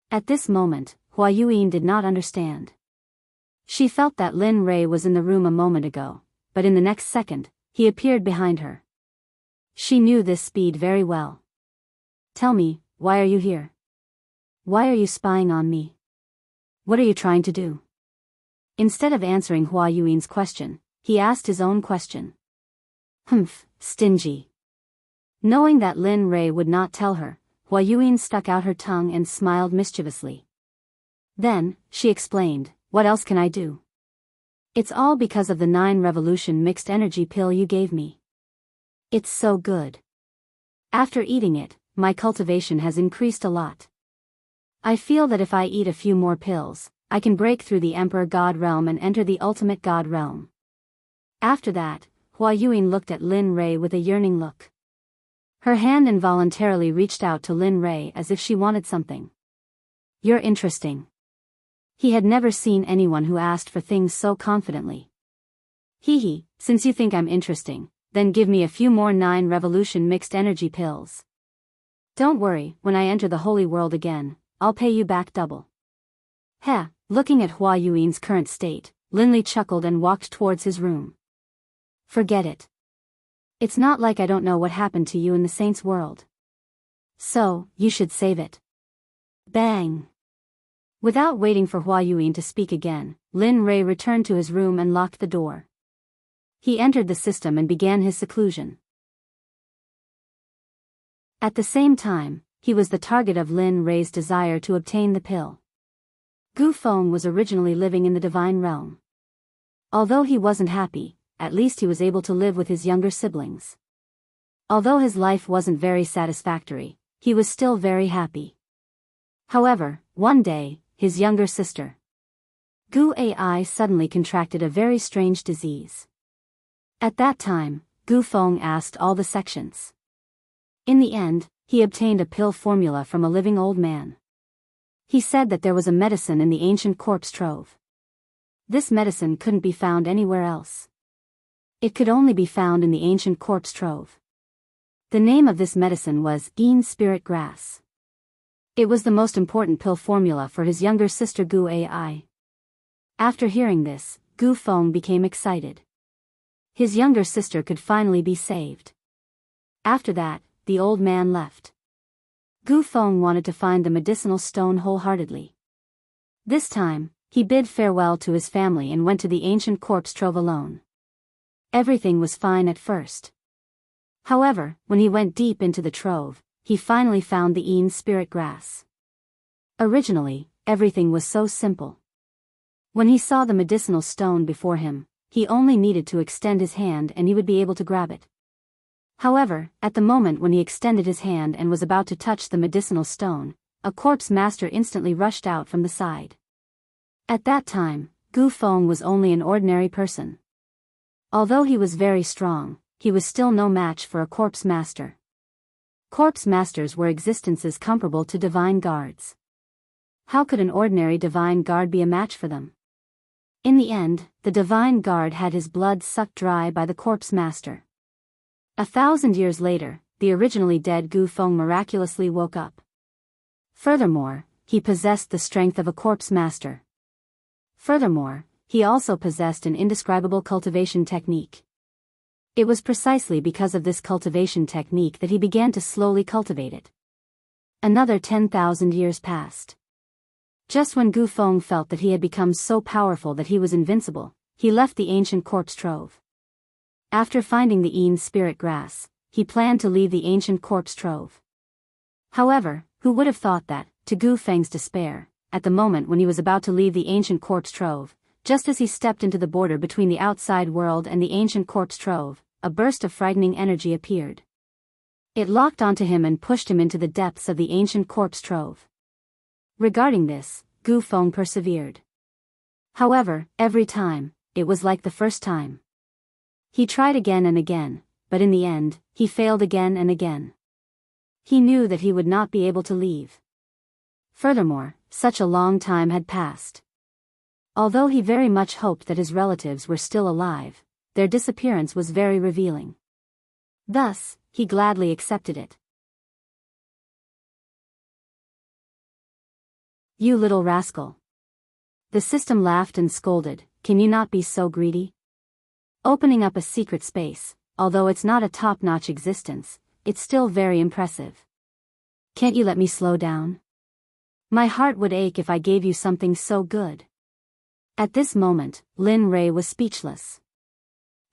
At this moment, Hua Yuyin did not understand. She felt that Lin Rei was in the room a moment ago, but in the next second, he appeared behind her. She knew this speed very well. Tell me, why are you here? Why are you spying on me? What are you trying to do? Instead of answering Hua Yuin's question, he asked his own question. Stingy. Knowing that Lin Rei would not tell her, Hua Yuyin stuck out her tongue and smiled mischievously. Then, she explained, what else can I do? It's all because of the 9 revolution mixed energy pill you gave me. It's so good. After eating it, my cultivation has increased a lot. I feel that if I eat a few more pills, I can break through the Emperor God realm and enter the ultimate God realm. After that, Hua Yuyin looked at Lin Rei with a yearning look. Her hand involuntarily reached out to Lin Rei as if she wanted something. You're interesting. He had never seen anyone who asked for things so confidently. Hee, since you think I'm interesting, then give me a few more 9 revolution mixed energy pills. Don't worry, when I enter the holy world again, I'll pay you back double. Heh, looking at Hua Yuin's current state, Lin Li chuckled and walked towards his room. Forget it. It's not like I don't know what happened to you in the saints' world. So, you should save it. Bang! Without waiting for Hua Yuyin to speak again, Lin Rei returned to his room and locked the door. He entered the system and began his seclusion. At the same time, he was the target of Lin Rei's desire to obtain the pill. Gu Feng was originally living in the divine realm. Although he wasn't happy, at least he was able to live with his younger siblings. Although his life wasn't very satisfactory, he was still very happy. However, one day, his younger sister, Gu Ai, suddenly contracted a very strange disease. At that time, Gu Feng asked all the sections. In the end, he obtained a pill formula from a living old man. He said that there was a medicine in the ancient corpse trove. This medicine couldn't be found anywhere else. It could only be found in the ancient corpse trove. The name of this medicine was Yin Spirit Grass. It was the most important pill formula for his younger sister Gu Ai. After hearing this, Gu Feng became excited. His younger sister could finally be saved. After that, the old man left. Gu Feng wanted to find the medicinal stone wholeheartedly. This time, he bid farewell to his family and went to the ancient corpse trove alone. Everything was fine at first. However, when he went deep into the trove, he finally found the Yin Spirit Grass. Originally, everything was so simple. When he saw the medicinal stone before him, he only needed to extend his hand and he would be able to grab it. However, at the moment when he extended his hand and was about to touch the medicinal stone, a corpse master instantly rushed out from the side. At that time, Gu Feng was only an ordinary person. Although he was very strong, he was still no match for a corpse master. Corpse masters were existences comparable to divine guards. How could an ordinary divine guard be a match for them? In the end, the divine guard had his blood sucked dry by the corpse master. 1,000 years later, the originally dead Gu Feng miraculously woke up. Furthermore, he possessed the strength of a corpse master. Furthermore, he also possessed an indescribable cultivation technique. It was precisely because of this cultivation technique that he began to slowly cultivate it. Another 10,000 years passed. Just when Gu Feng felt that he had become so powerful that he was invincible, he left the ancient corpse trove. After finding the Yin spirit grass, he planned to leave the ancient corpse trove. However, who would have thought that, to Gu Feng's despair, at the moment when he was about to leave the ancient corpse trove, just as he stepped into the border between the outside world and the ancient corpse trove, a burst of frightening energy appeared. It locked onto him and pushed him into the depths of the ancient corpse trove. Regarding this, Gu Feng persevered. However, every time, it was like the first time. He tried again and again, but in the end, he failed again and again. He knew that he would not be able to leave. Furthermore, such a long time had passed. Although he very much hoped that his relatives were still alive, their disappearance was very revealing. Thus, he gladly accepted it. "You little rascal." The system laughed and scolded, "Can you not be so greedy? Opening up a secret space, although it's not a top-notch existence, it's still very impressive. Can't you let me slow down? My heart would ache if I gave you something so good." At this moment, Lin Rei was speechless.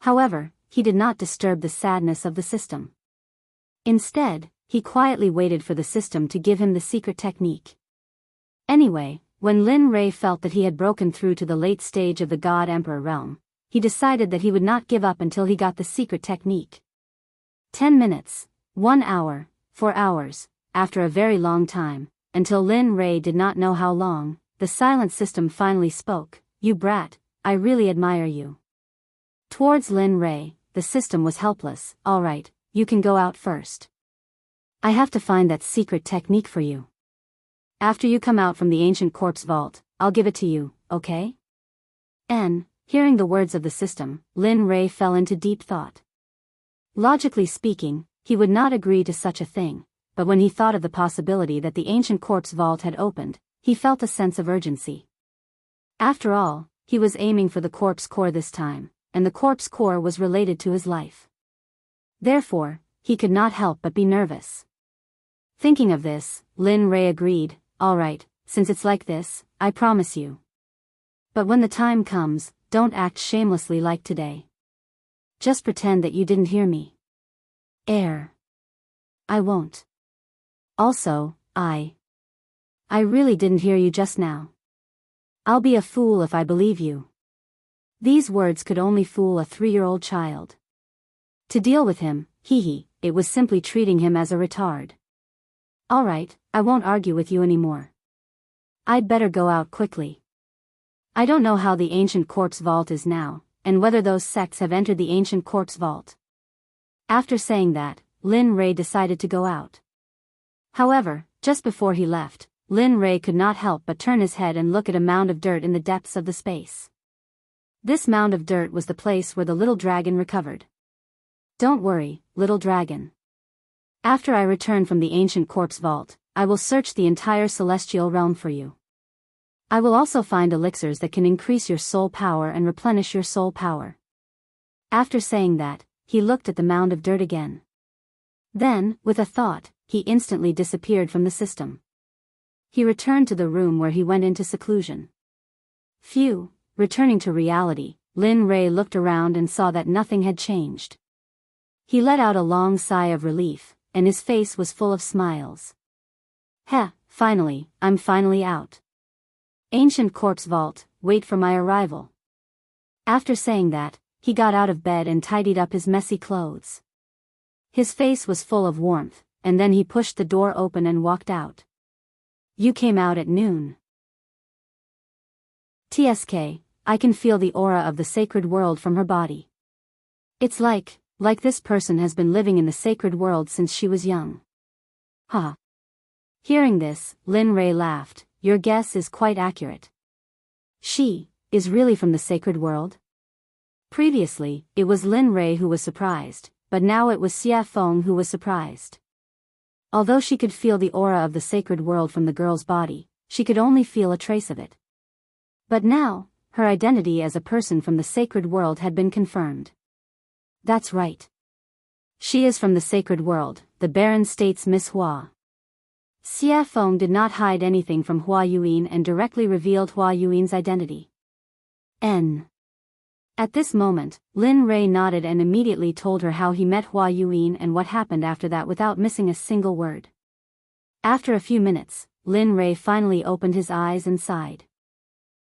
However, he did not disturb the sadness of the system. Instead, he quietly waited for the system to give him the secret technique. Anyway, when Lin Rei felt that he had broken through to the late stage of the God Emperor realm, he decided that he would not give up until he got the secret technique. 10 minutes, 1 hour, 4 hours, after a very long time, until Lin Rei did not know how long, the silent system finally spoke, "You brat, I really admire you." Towards Lin Rei, the system was helpless. "All right, you can go out first. I have to find that secret technique for you. After you come out from the ancient corpse vault, I'll give it to you, okay?" Hearing the words of the system, Lin Rei fell into deep thought. Logically speaking, he would not agree to such a thing, but when he thought of the possibility that the ancient corpse vault had opened, he felt a sense of urgency. After all, he was aiming for the corpse core this time, and the corpse core was related to his life. Therefore, he could not help but be nervous. Thinking of this, Lin Rei agreed, "All right, since it's like this, I promise you. But when the time comes, don't act shamelessly like today. Just pretend that you didn't hear me." I won't. Also, I really didn't hear you just now. I'll be a fool if I believe you." These words could only fool a 3-year-old child. To deal with him, it was simply treating him as a retard. "All right, I won't argue with you anymore. I'd better go out quickly. I don't know how the ancient corpse vault is now, and whether those sects have entered the ancient corpse vault." After saying that, Lin Rei decided to go out. However, just before he left, Lin Rei could not help but turn his head and look at a mound of dirt in the depths of the space. This mound of dirt was the place where the little dragon recovered. "Don't worry, little dragon. After I return from the ancient corpse vault, I will search the entire celestial realm for you. I will also find elixirs that can increase your soul power and replenish your soul power." After saying that, he looked at the mound of dirt again. Then, with a thought, he instantly disappeared from the system. He returned to the room where he went into seclusion. Phew, returning to reality, Lin Rei looked around and saw that nothing had changed. He let out a long sigh of relief, and his face was full of smiles. Finally, I'm finally out. Ancient corpse vault, wait for my arrival." After saying that, he got out of bed and tidied up his messy clothes. His face was full of warmth, and then he pushed the door open and walked out. "You came out at noon. TSK, I can feel the aura of the sacred world from her body. It's like this person has been living in the sacred world since she was young." Hearing this, Lin Rei laughed. "Your guess is quite accurate. She is really from the sacred world?" Previously, it was Lin Rei who was surprised, but now it was Xia Feng who was surprised. Although she could feel the aura of the sacred world from the girl's body, she could only feel a trace of it. But now, her identity as a person from the sacred world had been confirmed. That's right. She is from the sacred world, the Baron states Miss Hua. Xia Feng did not hide anything from Hua Yuan and directly revealed Hua Yuan's identity. N. At this moment, Lin Rei nodded and immediately told her how he met Hua Yuan and what happened after that without missing a single word. After a few minutes, Lin Rei finally opened his eyes and sighed.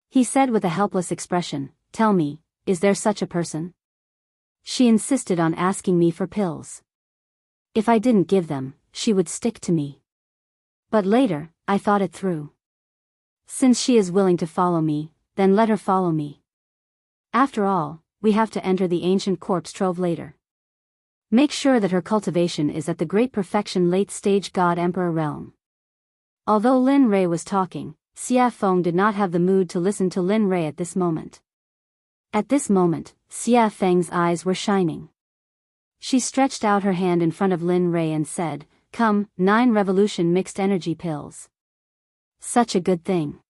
He said with a helpless expression, "Tell me, is there such a person?" She insisted on asking me for pills. If I didn't give them, she would stick to me. But later, I thought it through. Since she is willing to follow me, then let her follow me. After all, we have to enter the ancient corpse trove later. Make sure that her cultivation is at the great perfection late-stage God-Emperor realm. Although Lin Rei was talking, Xia Feng did not have the mood to listen to Lin Rei at this moment. At this moment, Xia Feng's eyes were shining. She stretched out her hand in front of Lin Rei and said, "Come, 9 revolution mixed energy pills. Such a good thing.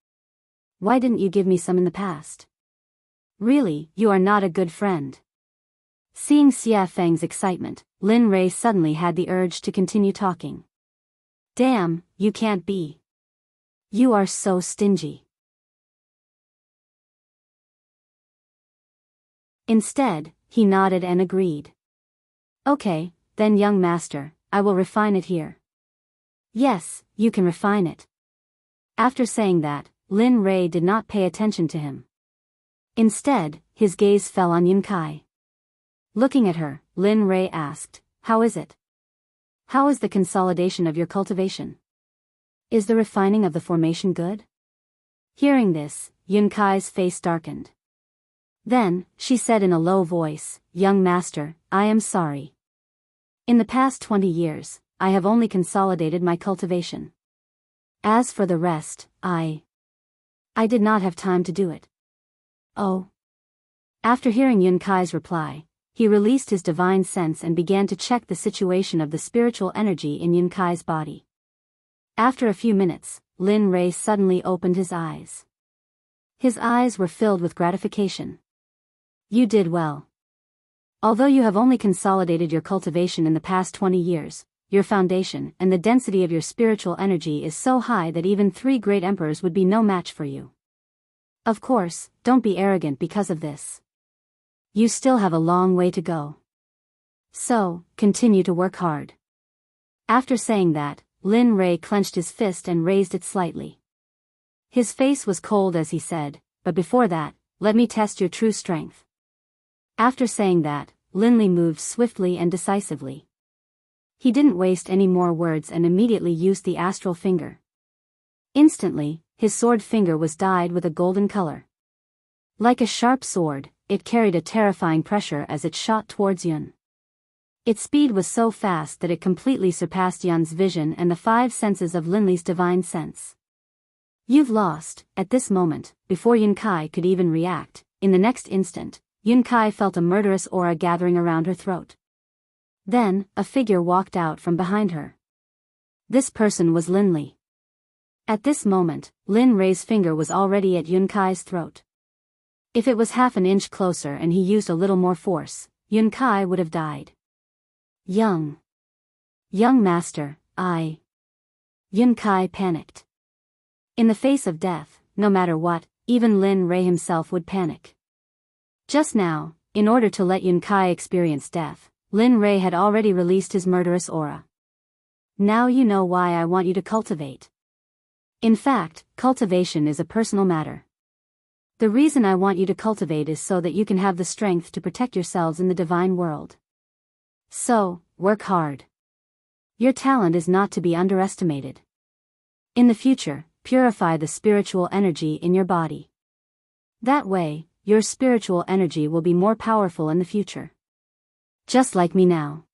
Why didn't you give me some in the past? Really, you are not a good friend." Seeing Xia Feng's excitement, Lin Rei suddenly had the urge to continue talking. "Damn, you can't be. You are so stingy." Instead, he nodded and agreed. "Okay, then young master, I will refine it here." "Yes, you can refine it." After saying that, Lin Rei did not pay attention to him. Instead, his gaze fell on Yun Kai. Looking at her, Lin Rei asked, "How is it? How is the consolidation of your cultivation? Is the refining of the formation good?" Hearing this, Yun Kai's face darkened. Then, she said in a low voice, "Young master, I am sorry. In the past 20 years, I have only consolidated my cultivation. As for the rest, I did not have time to do it." "Oh." After hearing Yun Kai's reply, he released his divine sense and began to check the situation of the spiritual energy in Yun Kai's body. After a few minutes, Lin Rei suddenly opened his eyes. His eyes were filled with gratification. "You did well. Although you have only consolidated your cultivation in the past 20 years, your foundation and the density of your spiritual energy is so high that even 3 great emperors would be no match for you. Of course, don't be arrogant because of this. You still have a long way to go. So, continue to work hard." After saying that, Lin Rei clenched his fist and raised it slightly. His face was cold as he said, "But before that, let me test your true strength." After saying that, Lin Li moved swiftly and decisively. He didn't waste any more words and immediately used the astral finger. Instantly, his sword finger was dyed with a golden color. Like a sharp sword, it carried a terrifying pressure as it shot towards Yun. Its speed was so fast that it completely surpassed Yun's vision and the 5 senses of Lin Li's divine sense. "You've lost." At this moment, before Yun Kai could even react, in the next instant, Yun Kai felt a murderous aura gathering around her throat. Then, a figure walked out from behind her. This person was Lin Li. At this moment, Lin Rei's finger was already at Yun Kai's throat. If it was half an inch closer and he used a little more force, Yun Kai would have died. Young master, Yun Kai panicked. In the face of death, no matter what, even Lin Rei himself would panic. Just now, in order to let Yun Kai experience death, Lin Rei had already released his murderous aura. "Now you know why I want you to cultivate. In fact, cultivation is a personal matter. The reason I want you to cultivate is so that you can have the strength to protect yourselves in the divine world. So, work hard. Your talent is not to be underestimated. In the future, purify the spiritual energy in your body. That way, your spiritual energy will be more powerful in the future. Just like me now."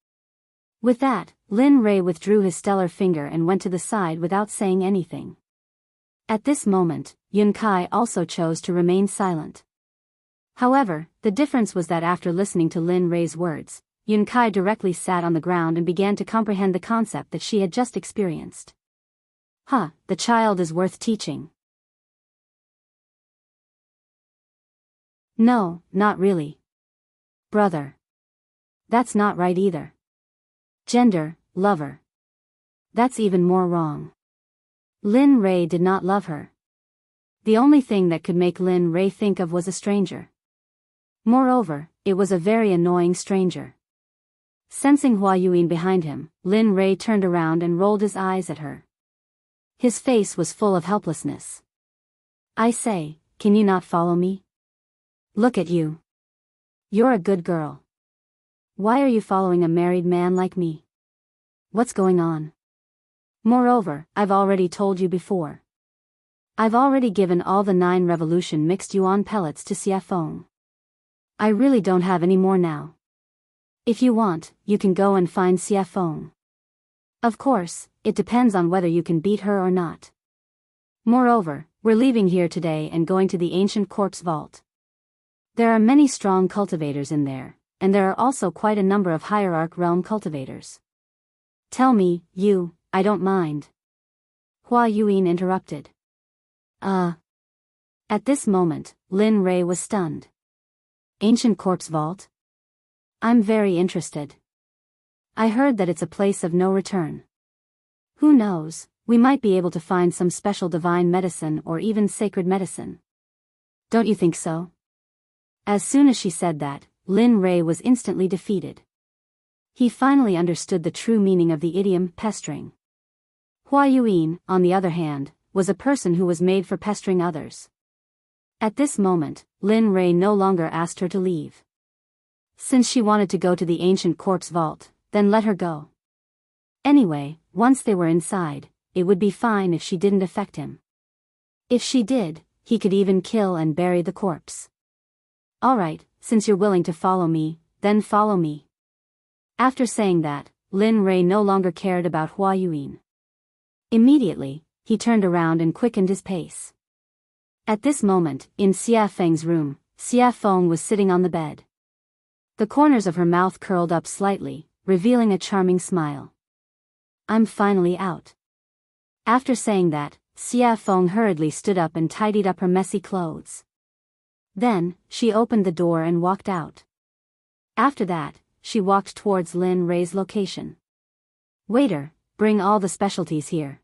With that, Lin Rei withdrew his stellar finger and went to the side without saying anything. At this moment, Yun Kai also chose to remain silent. However, the difference was that after listening to Lin Rei's words, Yun Kai directly sat on the ground and began to comprehend the concept that she had just experienced. The child is worth teaching. No, not really. Brother. That's not right either. Gender, lover. That's even more wrong. Lin Ray did not love her. The only thing that could make Lin Ray think of was a stranger. Moreover, it was a very annoying stranger. Sensing Hua Yuan behind him, Lin Ray turned around and rolled his eyes at her. His face was full of helplessness. I say, can you not follow me? Look at you. You're a good girl. Why are you following a married man like me? What's going on? Moreover, I've already told you before. I've already given all the 9 revolution mixed yuan pellets to Xia Feng. I really don't have any more now. If you want, you can go and find Xia Feng. Of course, it depends on whether you can beat her or not. Moreover, we're leaving here today and going to the ancient corpse vault. There are many strong cultivators in there, and there are also quite a number of hierarch realm cultivators. Tell me, you, I don't mind. Hua Yuan interrupted. At this moment, Lin Ray was stunned. Ancient corpse vault? I'm very interested. I heard that it's a place of no return. Who knows, we might be able to find some special divine medicine or even sacred medicine. Don't you think so? As soon as she said that, Lin Ray was instantly defeated. He finally understood the true meaning of the idiom pestering. Hua Yuan, on the other hand, was a person who was made for pestering others. At this moment, Lin Ray no longer asked her to leave. Since she wanted to go to the ancient corpse vault, then let her go. Anyway, once they were inside, it would be fine if she didn't affect him. If she did, he could even kill and bury the corpse. Alright, since you're willing to follow me, then follow me. After saying that, Lin Ray no longer cared about Hua Yuan. Immediately, he turned around and quickened his pace. At this moment, in Xia Feng's room, Xia Feng was sitting on the bed. The corners of her mouth curled up slightly, revealing a charming smile. I'm finally out. After saying that, Xia Feng hurriedly stood up and tidied up her messy clothes. Then, she opened the door and walked out. After that, she walked towards Lin Ray's location. Waiter, bring all the specialties here.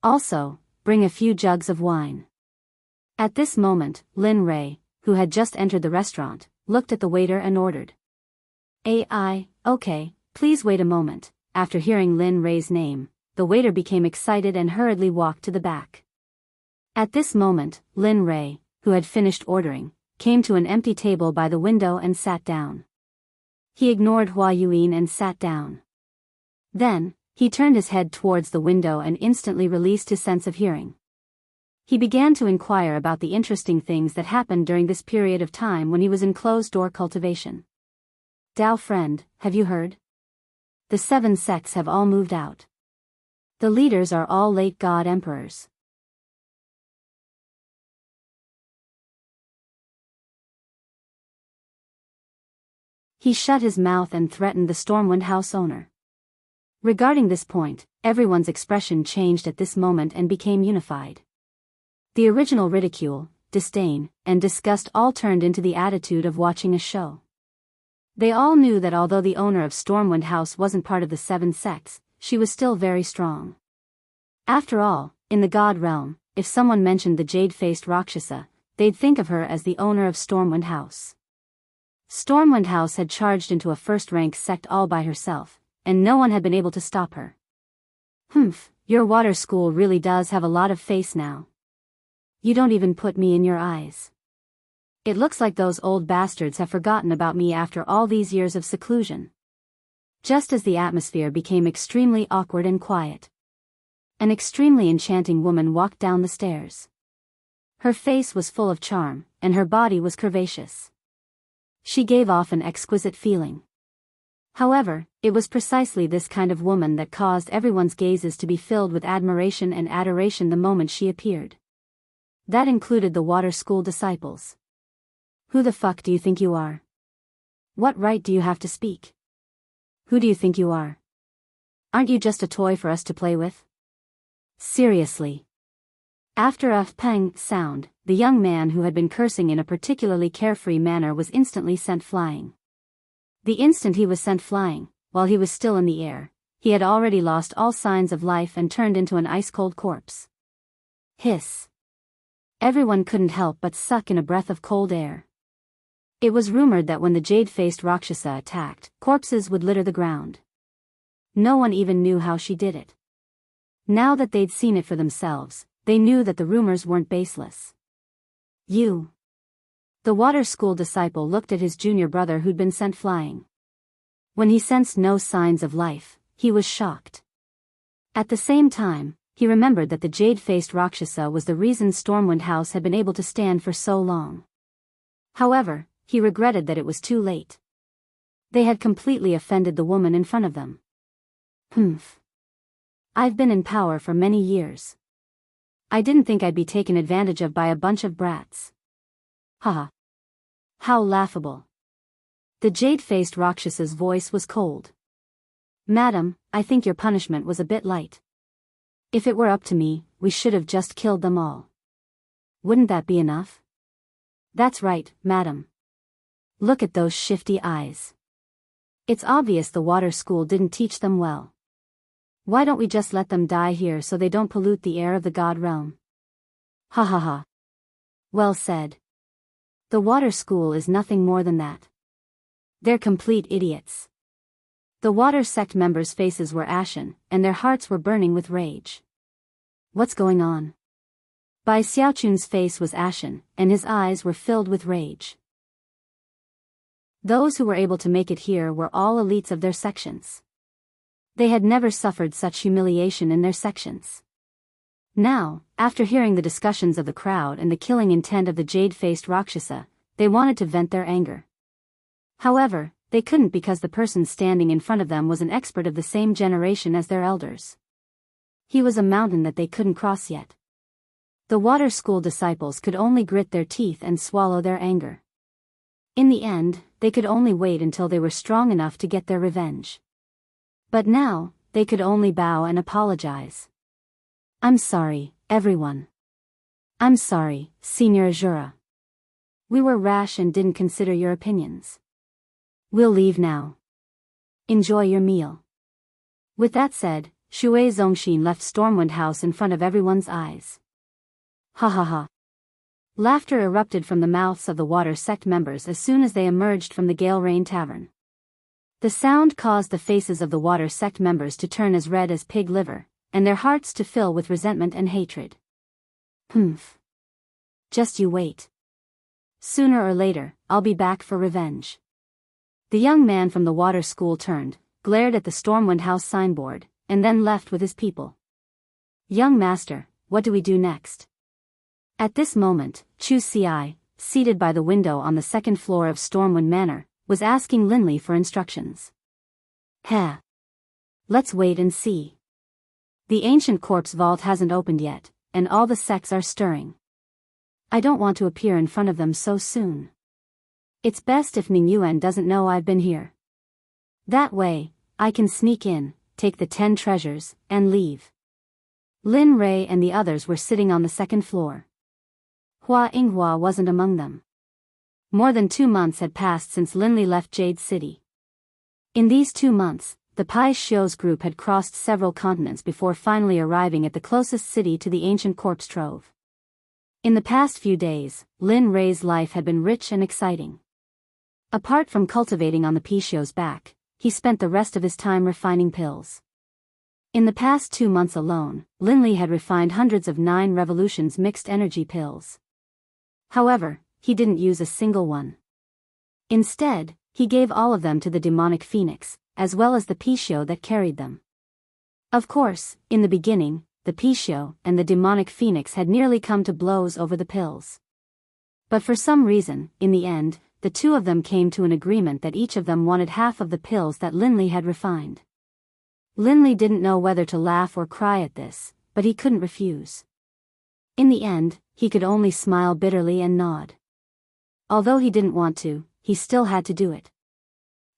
Also, bring a few jugs of wine. At this moment, Lin Ray, who had just entered the restaurant, looked at the waiter and ordered. Okay, please wait a moment. After hearing Lin Ray's name, the waiter became excited and hurriedly walked to the back. At this moment, Lin Ray, who had finished ordering, came to an empty table by the window and sat down. He ignored Hua Yuan and sat down. Then, he turned his head towards the window and instantly released his sense of hearing. He began to inquire about the interesting things that happened during this period of time when he was in closed-door cultivation. Dao friend, have you heard? The 7 sects have all moved out. The leaders are all late god emperors. He shut his mouth and threatened the Stormwind House owner. Regarding this point, everyone's expression changed at this moment and became unified. The original ridicule, disdain, and disgust all turned into the attitude of watching a show. They all knew that although the owner of Stormwind House wasn't part of the 7 sects, she was still very strong. After all, in the god realm, if someone mentioned the jade-faced Rakshasa, they'd think of her as the owner of Stormwind House. Stormwind House had charged into a first-rank sect all by herself, and no one had been able to stop her. Your water school really does have a lot of face now. You don't even put me in your eyes. It looks like those old bastards have forgotten about me after all these years of seclusion. Just as the atmosphere became extremely awkward and quiet, an extremely enchanting woman walked down the stairs. Her face was full of charm, and her body was curvaceous. She gave off an exquisite feeling. However, it was precisely this kind of woman that caused everyone's gazes to be filled with admiration and adoration the moment she appeared. That included the water school disciples. Who the fuck do you think you are? What right do you have to speak? Who do you think you are? Aren't you just a toy for us to play with? Seriously. After a pang sound, the young man who had been cursing in a particularly carefree manner was instantly sent flying. The instant he was sent flying, while he was still in the air, he had already lost all signs of life and turned into an ice-cold corpse. Hiss. Everyone couldn't help but suck in a breath of cold air. It was rumored that when the jade-faced Rakshasa attacked, corpses would litter the ground. No one even knew how she did it. Now that they'd seen it for themselves, they knew that the rumors weren't baseless. You. The water school disciple looked at his junior brother who'd been sent flying. When he sensed no signs of life, he was shocked. At the same time, he remembered that the jade-faced Rakshasa was the reason Stormwind House had been able to stand for so long. However, he regretted that it was too late. They had completely offended the woman in front of them. Humph. I've been in power for many years. I didn't think I'd be taken advantage of by a bunch of brats. Haha. How laughable. The jade-faced Rakshasa's voice was cold. Madam, I think your punishment was a bit light. If it were up to me, we should have just killed them all. Wouldn't that be enough? That's right, madam. Look at those shifty eyes. It's obvious the water school didn't teach them well. Why don't we just let them die here so they don't pollute the air of the god realm? Ha ha ha. Well said. The water school is nothing more than that. They're complete idiots. The water sect members' faces were ashen, and their hearts were burning with rage. What's going on? Bai Xiaochun's face was ashen, and his eyes were filled with rage. Those who were able to make it here were all elites of their sections. They had never suffered such humiliation in their sections. Now, after hearing the discussions of the crowd and the killing intent of the jade-faced Rakshasa, they wanted to vent their anger. However, they couldn't because the person standing in front of them was an expert of the same generation as their elders. He was a mountain that they couldn't cross yet. The water school disciples could only grit their teeth and swallow their anger. In the end, they could only wait until they were strong enough to get their revenge. But now, they could only bow and apologize. I'm sorry, everyone. I'm sorry, Senior Azura. We were rash and didn't consider your opinions. We'll leave now. Enjoy your meal. With that said, Shui Zongxin left Stormwind House in front of everyone's eyes. Ha ha ha. Laughter erupted from the mouths of the water sect members as soon as they emerged from the Gale Rain Tavern. The sound caused the faces of the water sect members to turn as red as pig liver, and their hearts to fill with resentment and hatred. Humph. Just you wait. Sooner or later, I'll be back for revenge. The young man from the water school turned, glared at the Stormwind House signboard, and then left with his people. Young master, what do we do next? At this moment, Chu Ci, seated by the window on the second floor of Stormwind Manor, was asking Linley for instructions. Heh. Let's wait and see. The ancient corpse vault hasn't opened yet, and all the sects are stirring. I don't want to appear in front of them so soon. It's best if Ning Yuan doesn't know I've been here. That way, I can sneak in, take the 10 treasures, and leave. Lin Rei and the others were sitting on the second floor. Hua Yinghua wasn't among them. More than 2 months had passed since Linley left Jade City. In these 2 months, the Pai Xiu's group had crossed several continents before finally arriving at the closest city to the ancient corpse trove. In the past few days, Lin Rei's life had been rich and exciting. Apart from cultivating on the Pai Xiu's back, he spent the rest of his time refining pills. In the past 2 months alone, Linley had refined hundreds of 9 revolutions mixed energy pills. However, he didn't use a single one. Instead, he gave all of them to the demonic phoenix, as well as the Pai Xiu that carried them. Of course, in the beginning, the Pai Xiu and the demonic phoenix had nearly come to blows over the pills. But for some reason, in the end, the two of them came to an agreement that each of them wanted half of the pills that Linley had refined. Linley didn't know whether to laugh or cry at this, but he couldn't refuse. In the end, he could only smile bitterly and nod. Although he didn't want to, he still had to do it.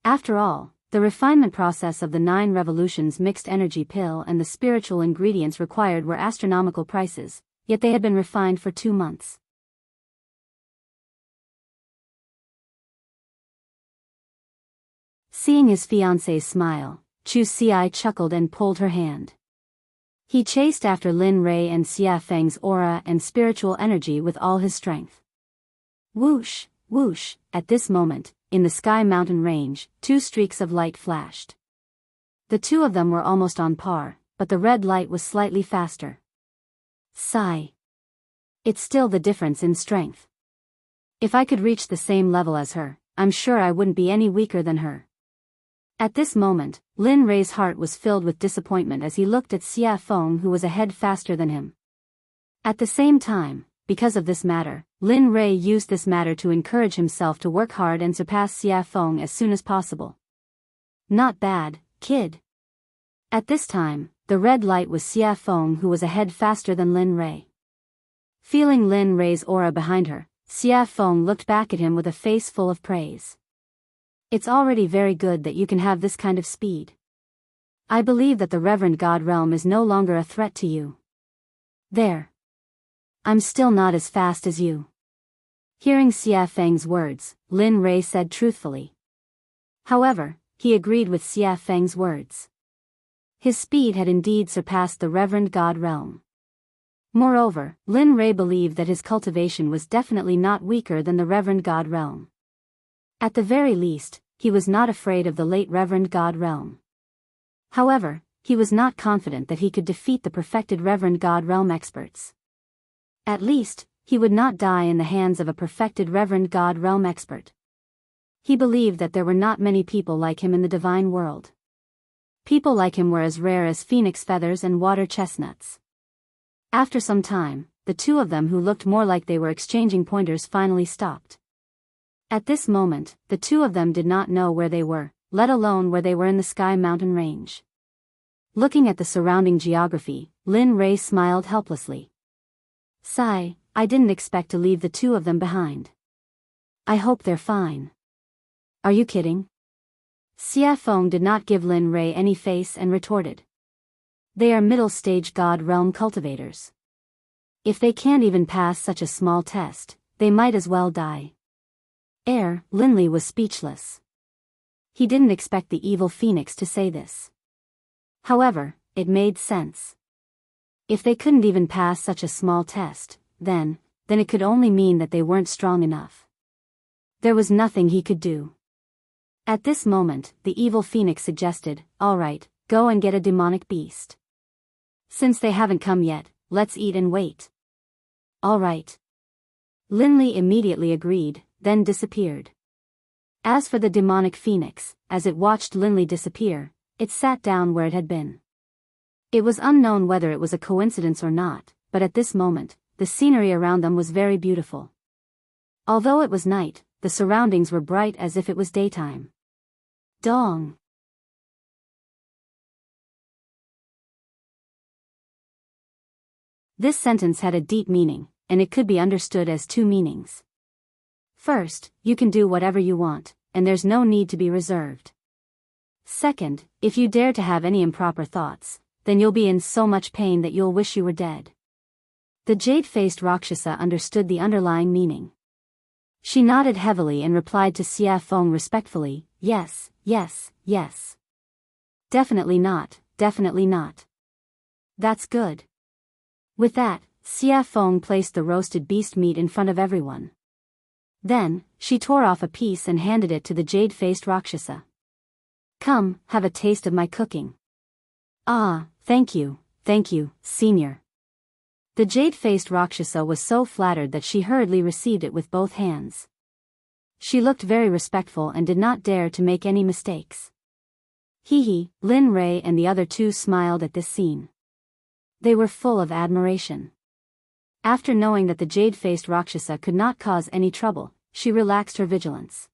After all, the refinement process of the 9 revolutions mixed energy pill and the spiritual ingredients required were astronomical prices, yet they had been refined for 2 months. Seeing his fiancée's smile, Chu Xi chuckled and pulled her hand. He chased after Lin Rei and Xia Feng's aura and spiritual energy with all his strength. Whoosh, whoosh, at this moment, in the sky mountain range, two streaks of light flashed. The two of them were almost on par, but the red light was slightly faster. Sigh. It's still the difference in strength. If I could reach the same level as her, I'm sure I wouldn't be any weaker than her. At this moment, Lin Rei's heart was filled with disappointment as he looked at Xia Feng, who was a head faster than him. At the same time, because of this matter, Lin Rei used this matter to encourage himself to work hard and surpass Xia Feng as soon as possible. Not bad, kid. At this time, the red light was Xia Feng, who was a head faster than Lin Rei. Feeling Lin Rei's aura behind her, Xia Feng looked back at him with a face full of praise. It's already very good that you can have this kind of speed. I believe that the Reverend God Realm is no longer a threat to you. There. I'm still not as fast as you. Hearing Xia Feng's words, Lin Rei said truthfully. However, he agreed with Xia Feng's words. His speed had indeed surpassed the Reverend God Realm. Moreover, Lin Rei believed that his cultivation was definitely not weaker than the Reverend God Realm. At the very least, he was not afraid of the late Reverend God Realm. However, he was not confident that he could defeat the perfected Reverend God Realm experts. At least, he would not die in the hands of a perfected Reverend God Realm expert. He believed that there were not many people like him in the divine world. People like him were as rare as phoenix feathers and water chestnuts. After some time, the two of them who looked more like they were exchanging pointers finally stopped. At this moment, the two of them did not know where they were, let alone where they were in the sky mountain range. Looking at the surrounding geography, Lin Rei smiled helplessly. Sigh, I didn't expect to leave the two of them behind. I hope they're fine. Are you kidding? Xia Feng did not give Lin Rei any face and retorted. They are middle-stage God Realm cultivators. If they can't even pass such a small test, they might as well die. Linley was speechless. He didn't expect the evil phoenix to say this. However, it made sense. If they couldn't even pass such a small test, then it could only mean that they weren't strong enough. There was nothing he could do. At this moment, the evil phoenix suggested, all right, go and get a demonic beast. Since they haven't come yet, let's eat and wait. All right. Linley immediately agreed, then disappeared. As for the demonic phoenix, as it watched Linley disappear, it sat down where it had been. It was unknown whether it was a coincidence or not, but at this moment, the scenery around them was very beautiful. Although it was night, the surroundings were bright as if it was daytime. Dong. This sentence had a deep meaning, and it could be understood as two meanings. First, you can do whatever you want, and there's no need to be reserved. Second, if you dare to have any improper thoughts, then you'll be in so much pain that you'll wish you were dead. The jade-faced Rakshasa understood the underlying meaning. She nodded heavily and replied to Xia Feng respectfully, yes, yes, yes. Definitely not, definitely not. That's good. With that, Xia Feng placed the roasted beast meat in front of everyone. Then, she tore off a piece and handed it to the jade-faced Rakshasa. Come, have a taste of my cooking. Ah, thank you, senior. The jade-faced Rakshasa was so flattered that she hurriedly received it with both hands. She looked very respectful and did not dare to make any mistakes. Hee, Lin Rei and the other two smiled at this scene. They were full of admiration. After knowing that the jade-faced Rakshasa could not cause any trouble, she relaxed her vigilance.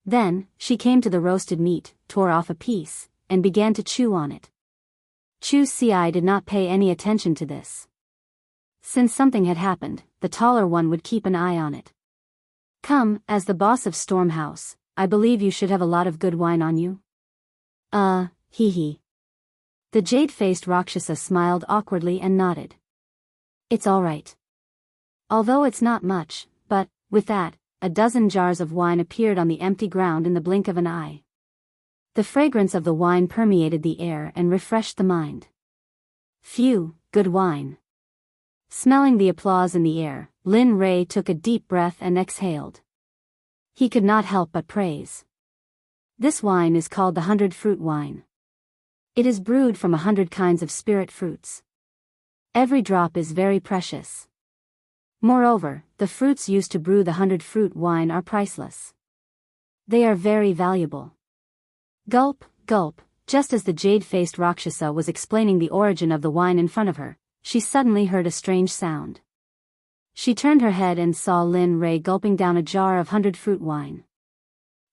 Then, she came to the roasted meat, tore off a piece, and began to chew on it. Chu Xi did not pay any attention to this. Since something had happened, the taller one would keep an eye on it. Come, as the boss of Storm House, I believe you should have a lot of good wine on you. Hee. The jade-faced Rakshasa smiled awkwardly and nodded. It's all right. Although it's not much, but, with that, a dozen jars of wine appeared on the empty ground in the blink of an eye. The fragrance of the wine permeated the air and refreshed the mind. Phew, good wine. Smelling the applause in the air, Lin Rei took a deep breath and exhaled. He could not help but praise. This wine is called the 100-fruit wine. It is brewed from 100 kinds of spirit fruits. Every drop is very precious. Moreover, the fruits used to brew the 100-fruit wine are priceless. They are very valuable. Gulp, gulp, just as the jade-faced Rakshasa was explaining the origin of the wine in front of her, she suddenly heard a strange sound. She turned her head and saw Lin Rei gulping down a jar of 100-fruit wine.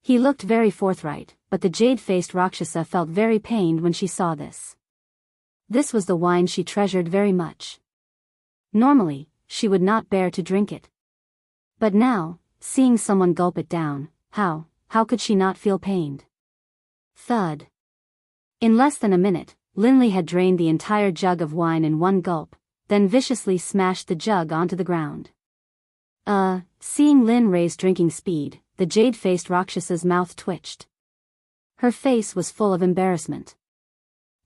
He looked very forthright, but the jade-faced Rakshasa felt very pained when she saw this. This was the wine she treasured very much. Normally, she would not bear to drink it. But now, seeing someone gulp it down, how could she not feel pained? Thud. In less than a minute, Linley had drained the entire jug of wine in one gulp, then viciously smashed the jug onto the ground. Seeing Lin Rei's drinking speed, the jade-faced Rakshasa's mouth twitched. Her face was full of embarrassment.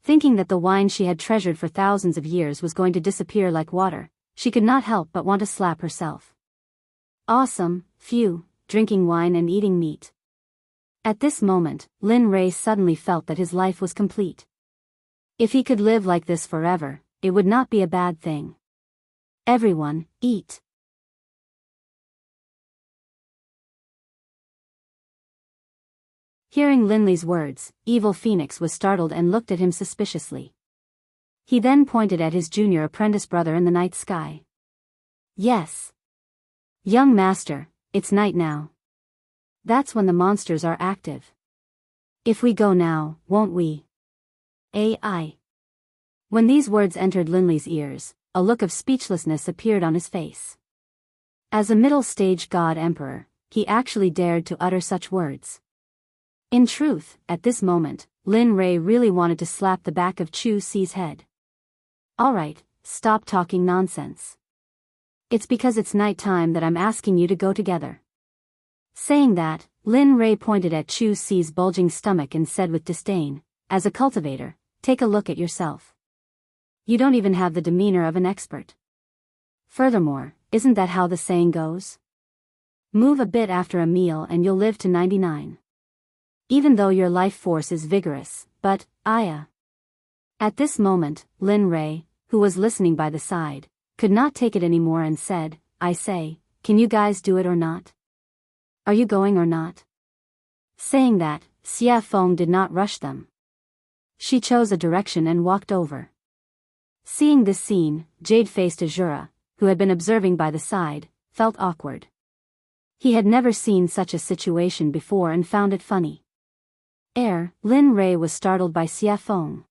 Thinking that the wine she had treasured for thousands of years was going to disappear like water, she could not help but want to slap herself. Awesome, phew, drinking wine and eating meat. At this moment, Lin Rei suddenly felt that his life was complete. If he could live like this forever, it would not be a bad thing. Everyone, eat. Hearing Linley's words, Evil Phoenix was startled and looked at him suspiciously. He then pointed at his junior apprentice brother in the night sky. Yes. Young master, it's night now. That's when the monsters are active. If we go now, won't we? AI. When these words entered Linley's ears, a look of speechlessness appeared on his face. As a middle-stage god emperor, he actually dared to utter such words. In truth, at this moment, Lin Rei really wanted to slap the back of Chu Si's head. Alright, stop talking nonsense. It's because it's night time that I'm asking you to go together. Saying that, Lin Rei pointed at Chu Si's bulging stomach and said with disdain, as a cultivator, take a look at yourself. You don't even have the demeanor of an expert. Furthermore, isn't that how the saying goes? Move a bit after a meal and you'll live to 99. Even though your life force is vigorous, but, Aya. At this moment, Lin Rei, who was listening by the side, could not take it anymore and said, I say, can you guys do it or not? Are you going or not? Saying that, Xia Feng did not rush them. She chose a direction and walked over. Seeing this scene, jade-faced Azura, who had been observing by the side, felt awkward. He had never seen such a situation before and found it funny. Lin Rei was startled by Xia Feng.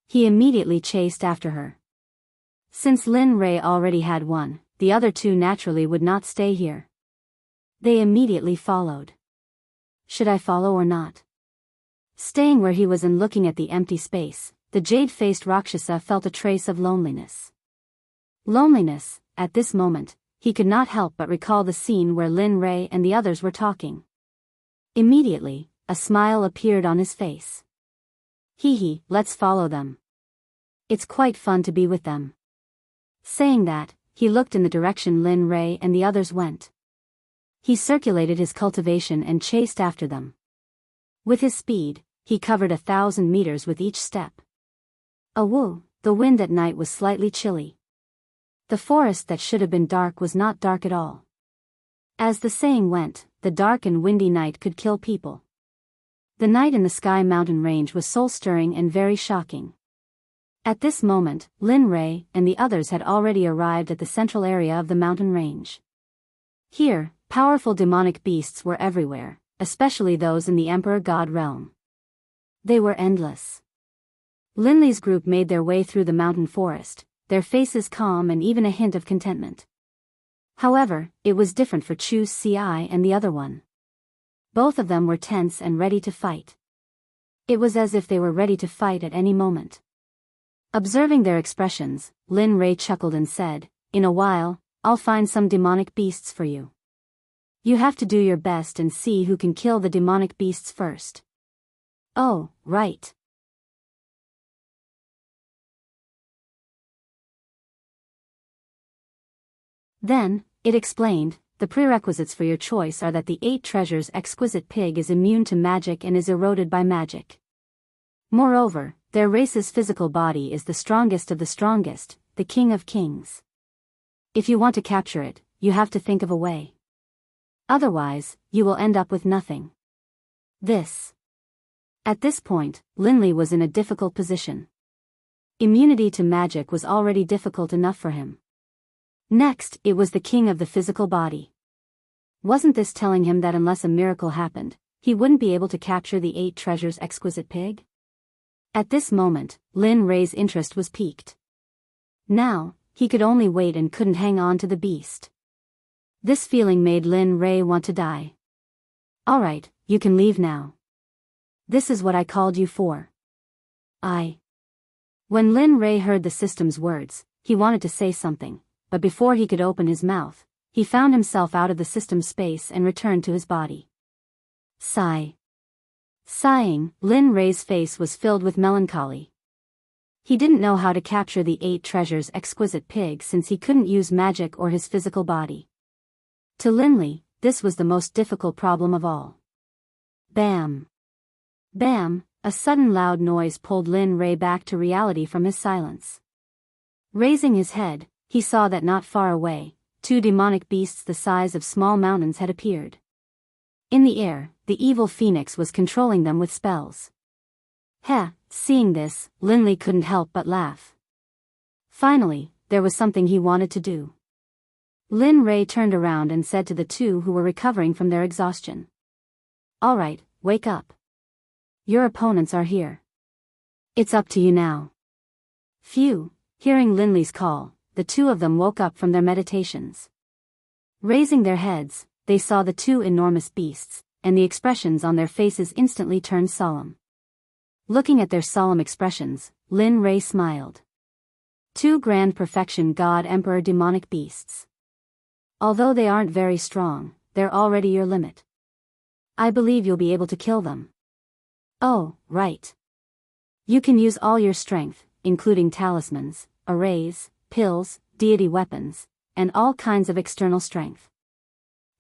He immediately chased after her. Since Lin Rei already had one, the other two naturally would not stay here. They immediately followed. Should I follow or not? Staying where he was and looking at the empty space, the jade-faced Rakshasa felt a trace of loneliness. Loneliness, at this moment, he could not help but recall the scene where Lin Rei and the others were talking. Immediately, a smile appeared on his face. Hee, let's follow them. It's quite fun to be with them. Saying that, he looked in the direction Lin Rei and the others went. He circulated his cultivation and chased after them. With his speed, he covered 1,000 meters with each step. Awoo, the wind at night was slightly chilly. The forest that should have been dark was not dark at all. As the saying went, the dark and windy night could kill people. The night in the Sky Mountain Range was soul-stirring and very shocking. At this moment, Lin Rei and the others had already arrived at the central area of the mountain range. Here, powerful demonic beasts were everywhere, especially those in the Emperor God realm. They were endless. Linley's group made their way through the mountain forest, their faces calm and even a hint of contentment. However, it was different for Chu Si and the other one. Both of them were tense and ready to fight. It was as if they were ready to fight at any moment. Observing their expressions, Lin Rei chuckled and said, in a while, I'll find some demonic beasts for you. You have to do your best and see who can kill the demonic beasts first. Oh, right. Then, it explained, the prerequisites for your choice are that the 8 treasures exquisite pig is immune to magic and is eroded by magic. Moreover, their race's physical body is the strongest of the strongest, the king of kings. If you want to capture it, you have to think of a way. Otherwise, you will end up with nothing. At this point, Linley was in a difficult position. Immunity to magic was already difficult enough for him. Next, it was the king of the physical body. Wasn't this telling him that unless a miracle happened, he wouldn't be able to capture the 8 treasures exquisite pig? At this moment, Lin Ray's interest was piqued. Now, he could only wait and couldn't hang on to the beast. This feeling made Lin Ray want to die. Alright, you can leave now. This is what I called you for. When Lin Ray heard the system's words, he wanted to say something, but before he could open his mouth, he found himself out of the system's space and returned to his body. Sigh. Sighing, Lin Ray's face was filled with melancholy. He didn't know how to capture the 8 treasures exquisite pig since he couldn't use magic or his physical body. To Linley, this was the most difficult problem of all. Bam! Bam! A sudden loud noise pulled Lin Ray back to reality from his silence. Raising his head, he saw that not far away, 2 demonic beasts the size of small mountains had appeared. In the air, the evil phoenix was controlling them with spells. Seeing this, Linley couldn't help but laugh. Finally, there was something he wanted to do. Lin Ray turned around and said to the 2 who were recovering from their exhaustion. Alright, wake up. Your opponents are here. It's up to you now. Phew, hearing Linley's call, the 2 of them woke up from their meditations. Raising their heads, they saw the 2 enormous beasts, and the expressions on their faces instantly turned solemn. Looking at their solemn expressions, Lin Ray smiled. 2 grand perfection god emperor demonic beasts. Although they aren't very strong, they're already your limit. I believe you'll be able to kill them. Oh, right. You can use all your strength, including talismans, arrays, pills, deity weapons, and all kinds of external strength.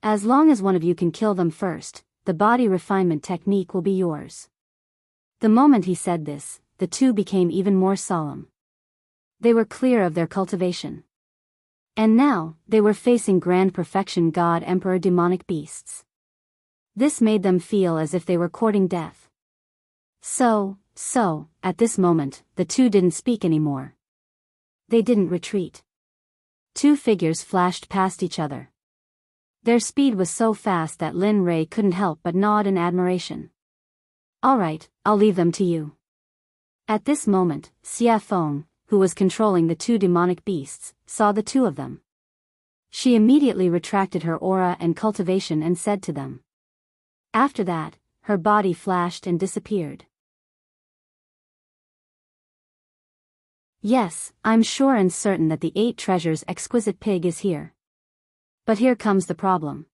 As long as one of you can kill them first, the body refinement technique will be yours. The moment he said this, the 2 became even more solemn. They were clear of their cultivation. And now, they were facing grand perfection god emperor demonic beasts. This made them feel as if they were courting death. So, at this moment, the 2 didn't speak anymore. They didn't retreat. 2 figures flashed past each other. Their speed was so fast that Lin Ray couldn't help but nod in admiration. Alright, I'll leave them to you. At this moment, Xia Feng, who was controlling the 2 demonic beasts, saw the 2 of them. She immediately retracted her aura and cultivation and said to them. After that, her body flashed and disappeared. Yes, I'm sure and certain that the 8 treasures exquisite pig is here. But here comes the problem.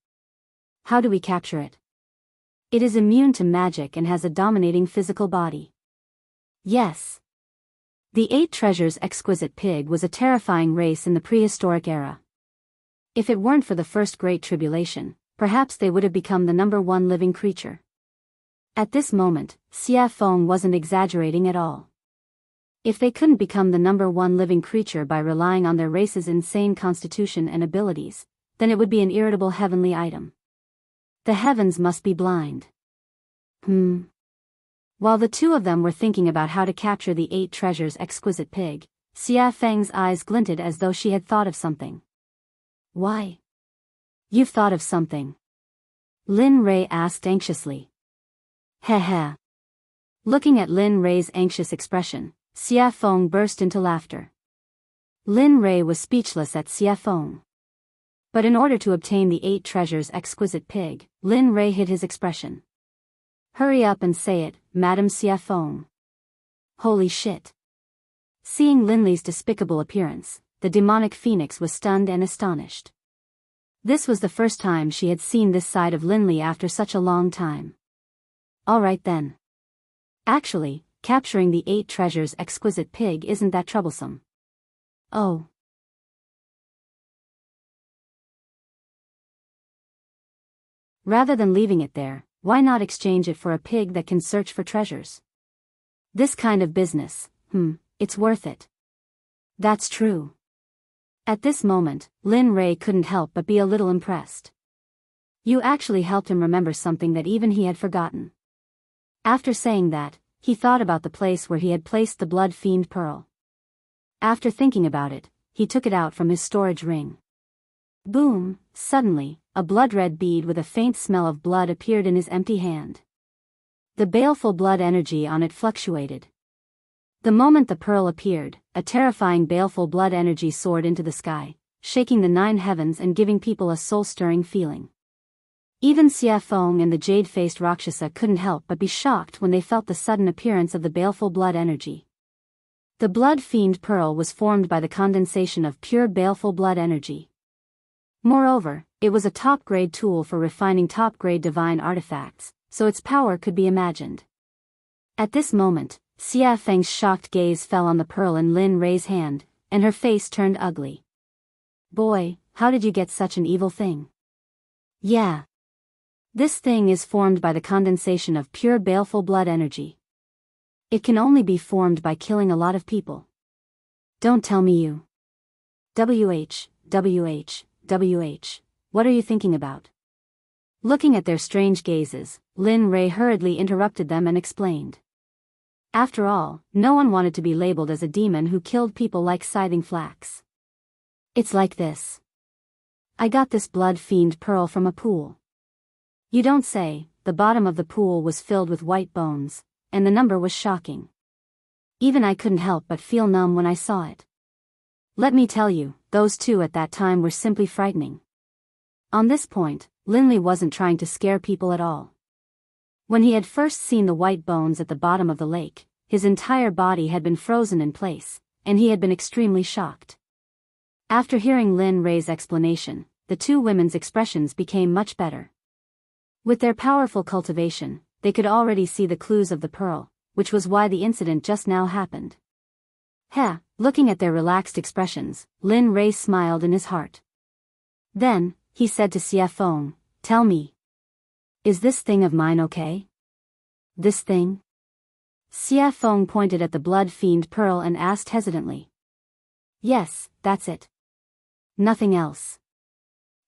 How do we capture it? It is immune to magic and has a dominating physical body. Yes. The 8 treasures exquisite pig was a terrifying race in the prehistoric era. If it weren't for the first great tribulation, perhaps they would have become the #1 living creature. At this moment, Xia Feng wasn't exaggerating at all. If they couldn't become the #1 living creature by relying on their race's insane constitution and abilities, then it would be an irritable heavenly item. The heavens must be blind. While the 2 of them were thinking about how to capture the 8 treasures exquisite pig, Xia Feng's eyes glinted as though she had thought of something. Why? You've thought of something? Lin Ray asked anxiously. Looking at Lin Ray's anxious expression, Xia Feng burst into laughter. Lin Ray was speechless at Xia Feng. But in order to obtain the 8 treasures exquisite pig, Lin Ray hid his expression. Hurry up and say it, Madam Xia Feng. Holy shit. Seeing Linley's despicable appearance, the demonic phoenix was stunned and astonished. This was the first time she had seen this side of Linley after such a long time. Alright then. Actually, capturing the 8 treasures exquisite pig isn't that troublesome. Oh. Rather than leaving it there, why not exchange it for a pig that can search for treasures? This kind of business, it's worth it. That's true. At this moment, Lin Ray couldn't help but be a little impressed. You actually helped him remember something that even he had forgotten. After saying that, he thought about the place where he had placed the blood fiend pearl. After thinking about it, he took it out from his storage ring. Boom! Suddenly, a blood-red bead with a faint smell of blood appeared in his empty hand. The baleful blood energy on it fluctuated. The moment the pearl appeared, a terrifying baleful blood energy soared into the sky, shaking the 9 heavens and giving people a soul-stirring feeling. Even Xia Feng and the jade-faced Rakshasa couldn't help but be shocked when they felt the sudden appearance of the baleful blood energy. The blood fiend pearl was formed by the condensation of pure baleful blood energy. Moreover, it was a top-grade tool for refining top-grade divine artifacts, so its power could be imagined. At this moment, Xia Feng's shocked gaze fell on the pearl in Lin Ray's hand, and her face turned ugly. Boy, how did you get such an evil thing? Yeah. This thing is formed by the condensation of pure baleful blood energy. It can only be formed by killing a lot of people. Don't tell me you. WH, what are you thinking about? Looking at their strange gazes, Lin Ray hurriedly interrupted them and explained. After all, no one wanted to be labeled as a demon who killed people like scything flax. It's like this. I got this blood fiend pearl from a pool. You don't say. The bottom of the pool was filled with white bones, and the number was shocking. Even I couldn't help but feel numb when I saw it. Let me tell you, those 2 at that time were simply frightening. On this point, Linley wasn't trying to scare people at all. When he had first seen the white bones at the bottom of the lake, his entire body had been frozen in place, and he had been extremely shocked. After hearing Lin Ray's explanation, the 2 women's expressions became much better. With their powerful cultivation, they could already see the clues of the pearl, which was why the incident just now happened. Looking at their relaxed expressions, Lin Ray smiled in his heart. Then, he said to Xia Feng, tell me. Is this thing of mine okay? This thing? Xia Feng pointed at the blood fiend pearl and asked hesitantly. Yes, that's it. Nothing else.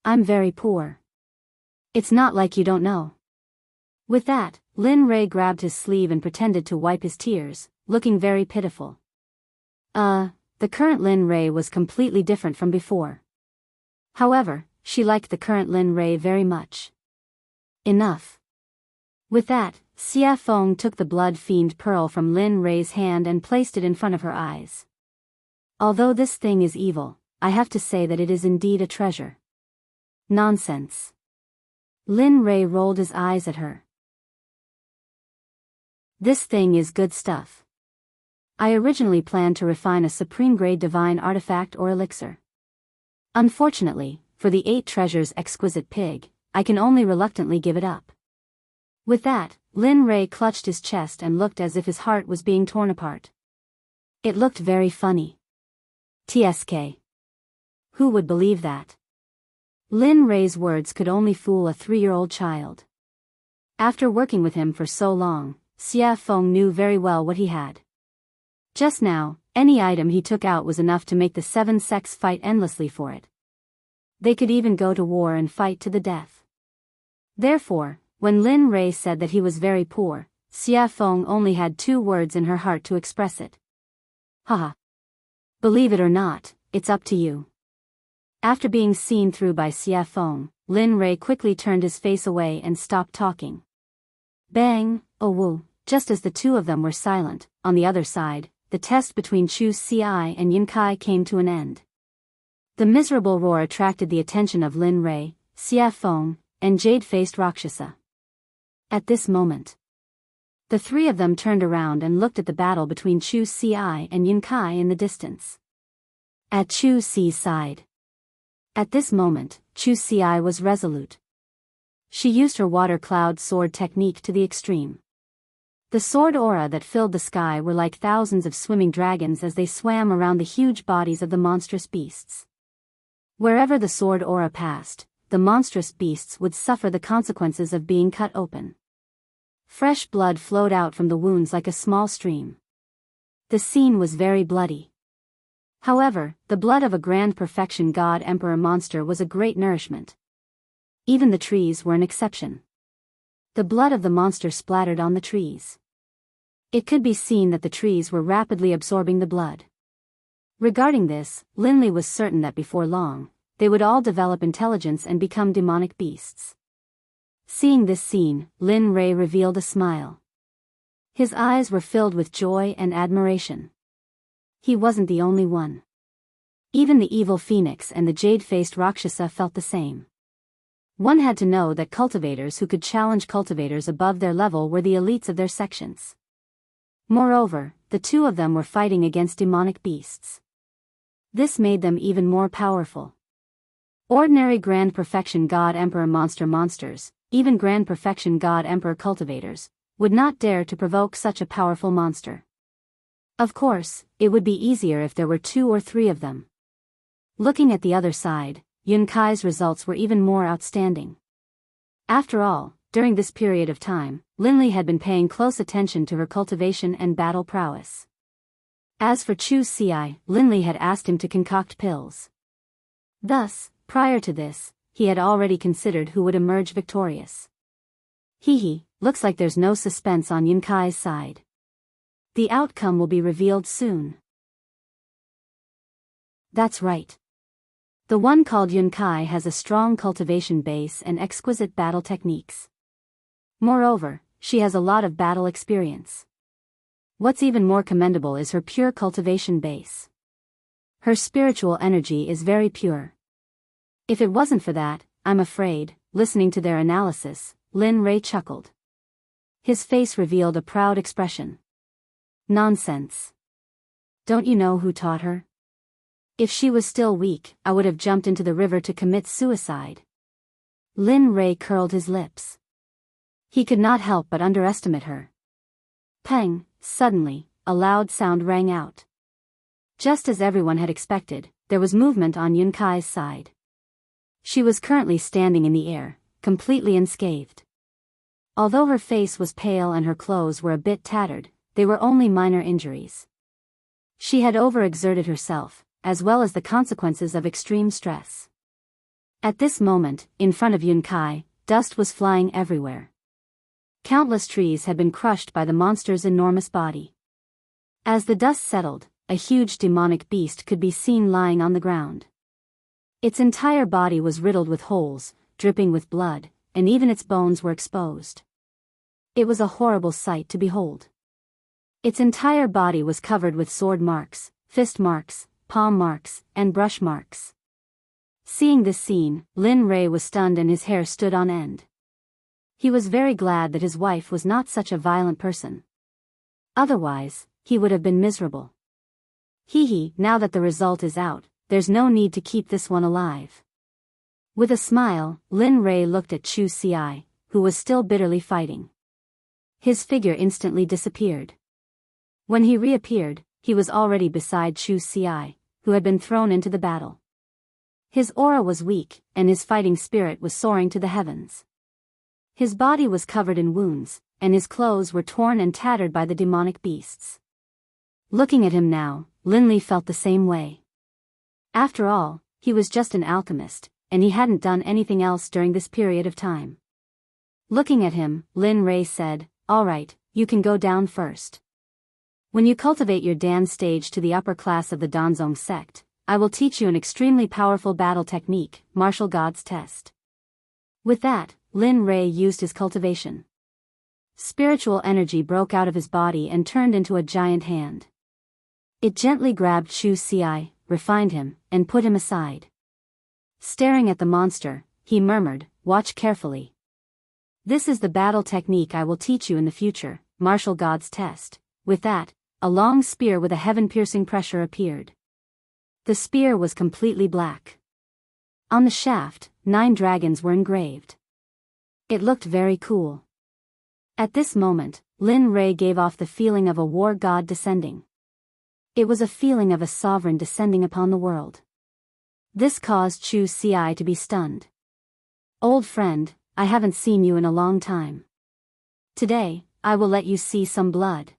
I'm very poor. It's not like you don't know. With that, Lin Ray grabbed his sleeve and pretended to wipe his tears, looking very pitiful. The current Lin Ray was completely different from before. However, she liked the current Lin Ray very much. Enough. With that, Xia Feng took the blood fiend pearl from Lin Ray's hand and placed it in front of her eyes. Although this thing is evil, I have to say that it is indeed a treasure. Nonsense. Lin Ray rolled his eyes at her. This thing is good stuff. I originally planned to refine a supreme-grade divine artifact or elixir. Unfortunately, for the 8 treasures exquisite pig, I can only reluctantly give it up. With that, Lin Ray clutched his chest and looked as if his heart was being torn apart. It looked very funny. TSK. Who would believe that? Lin Ray's words could only fool a 3-year-old child. After working with him for so long, Xia Feng knew very well what he had. Just now, any item he took out was enough to make the 7 sects fight endlessly for it. They could even go to war and fight to the death. Therefore, when Lin Ray said that he was very poor, Xia Feng only had 2 words in her heart to express it. Haha. Believe it or not, it's up to you. After being seen through by Xia Feng, Lin Ray quickly turned his face away and stopped talking. Bang, oh woo, just as the 2 of them were silent, on the other side, the test between Chu Ci and Yin Kai came to an end. The miserable roar attracted the attention of Lin Ray, Xia Feng, and jade-faced Rakshasa. At this moment, the 3 of them turned around and looked at the battle between Chu Ci and Yin Kai in the distance. At Chu Ci's side. At this moment, Chu Ci was resolute. She used her water cloud sword technique to the extreme. The sword aura that filled the sky were like thousands of swimming dragons as they swam around the huge bodies of the monstrous beasts. Wherever the sword aura passed, the monstrous beasts would suffer the consequences of being cut open. Fresh blood flowed out from the wounds like a small stream. The scene was very bloody. However, the blood of a grand perfection god emperor monster was a great nourishment. Even the trees were an exception. The blood of the monster splattered on the trees. It could be seen that the trees were rapidly absorbing the blood. Regarding this, Linley was certain that before long, they would all develop intelligence and become demonic beasts. Seeing this scene, Lin Rei revealed a smile. His eyes were filled with joy and admiration. He wasn't the only one. Even the evil phoenix and the jade-faced Rakshasa felt the same. One had to know that cultivators who could challenge cultivators above their level were the elites of their sections. Moreover, the two of them were fighting against demonic beasts. This made them even more powerful. Ordinary Grand Perfection God Emperor monsters, even Grand Perfection God Emperor cultivators, would not dare to provoke such a powerful monster. Of course, it would be easier if there were 2 or 3 of them. Looking at the other side, Yun Kai's results were even more outstanding. After all, during this period of time, Linley had been paying close attention to her cultivation and battle prowess. As for Chu Ci, Linley had asked him to concoct pills. Thus, prior to this, he had already considered who would emerge victorious. Looks like there's no suspense on Yun Kai's side. The outcome will be revealed soon. That's right. The one called Yun Kai has a strong cultivation base and exquisite battle techniques. Moreover, she has a lot of battle experience. What's even more commendable is her pure cultivation base. Her spiritual energy is very pure. If it wasn't for that, I'm afraid, listening to their analysis, Lin Rei chuckled. His face revealed a proud expression. Nonsense. Don't you know who taught her? If she was still weak, I would have jumped into the river to commit suicide. Lin Rei curled his lips. He could not help but underestimate her. Peng, suddenly, a loud sound rang out. Just as everyone had expected, there was movement on Yun Kai's side. She was currently standing in the air, completely unscathed. Although her face was pale and her clothes were a bit tattered, they were only minor injuries. She had overexerted herself, as well as the consequences of extreme stress. At this moment, in front of Yun Kai, dust was flying everywhere. Countless trees had been crushed by the monster's enormous body. As the dust settled, a huge demonic beast could be seen lying on the ground. Its entire body was riddled with holes, dripping with blood, and even its bones were exposed. It was a horrible sight to behold. Its entire body was covered with sword marks, fist marks, palm marks, and brush marks. Seeing this scene, Lin Rei was stunned and his hair stood on end. He was very glad that his wife was not such a violent person. Otherwise, he would have been miserable. Now that the result is out, there's no need to keep this one alive. With a smile, Lin Rei looked at Chu Ci, who was still bitterly fighting. His figure instantly disappeared. When he reappeared, he was already beside Chu Ci, who had been thrown into the battle. His aura was weak, and his fighting spirit was soaring to the heavens. His body was covered in wounds, and his clothes were torn and tattered by the demonic beasts. Looking at him now, Linley felt the same way. After all, he was just an alchemist, and he hadn't done anything else during this period of time. Looking at him, Lin Rei said, "All right, you can go down first. When you cultivate your Dan stage to the upper class of the Danzong sect, I will teach you an extremely powerful battle technique, Martial God's Test." With that, Lin Rei used his cultivation. Spiritual energy broke out of his body and turned into a giant hand. It gently grabbed Chu Ci, refined him, and put him aside. Staring at the monster, he murmured, "Watch carefully. This is the battle technique I will teach you in the future, Martial God's Test." With that, a long spear with a heaven-piercing pressure appeared. The spear was completely black. On the shaft, 9 dragons were engraved. It looked very cool. At this moment, Lin Rui gave off the feeling of a war god descending. It was a feeling of a sovereign descending upon the world. This caused Chu Ci to be stunned. Old friend, I haven't seen you in a long time. Today, I will let you see some blood.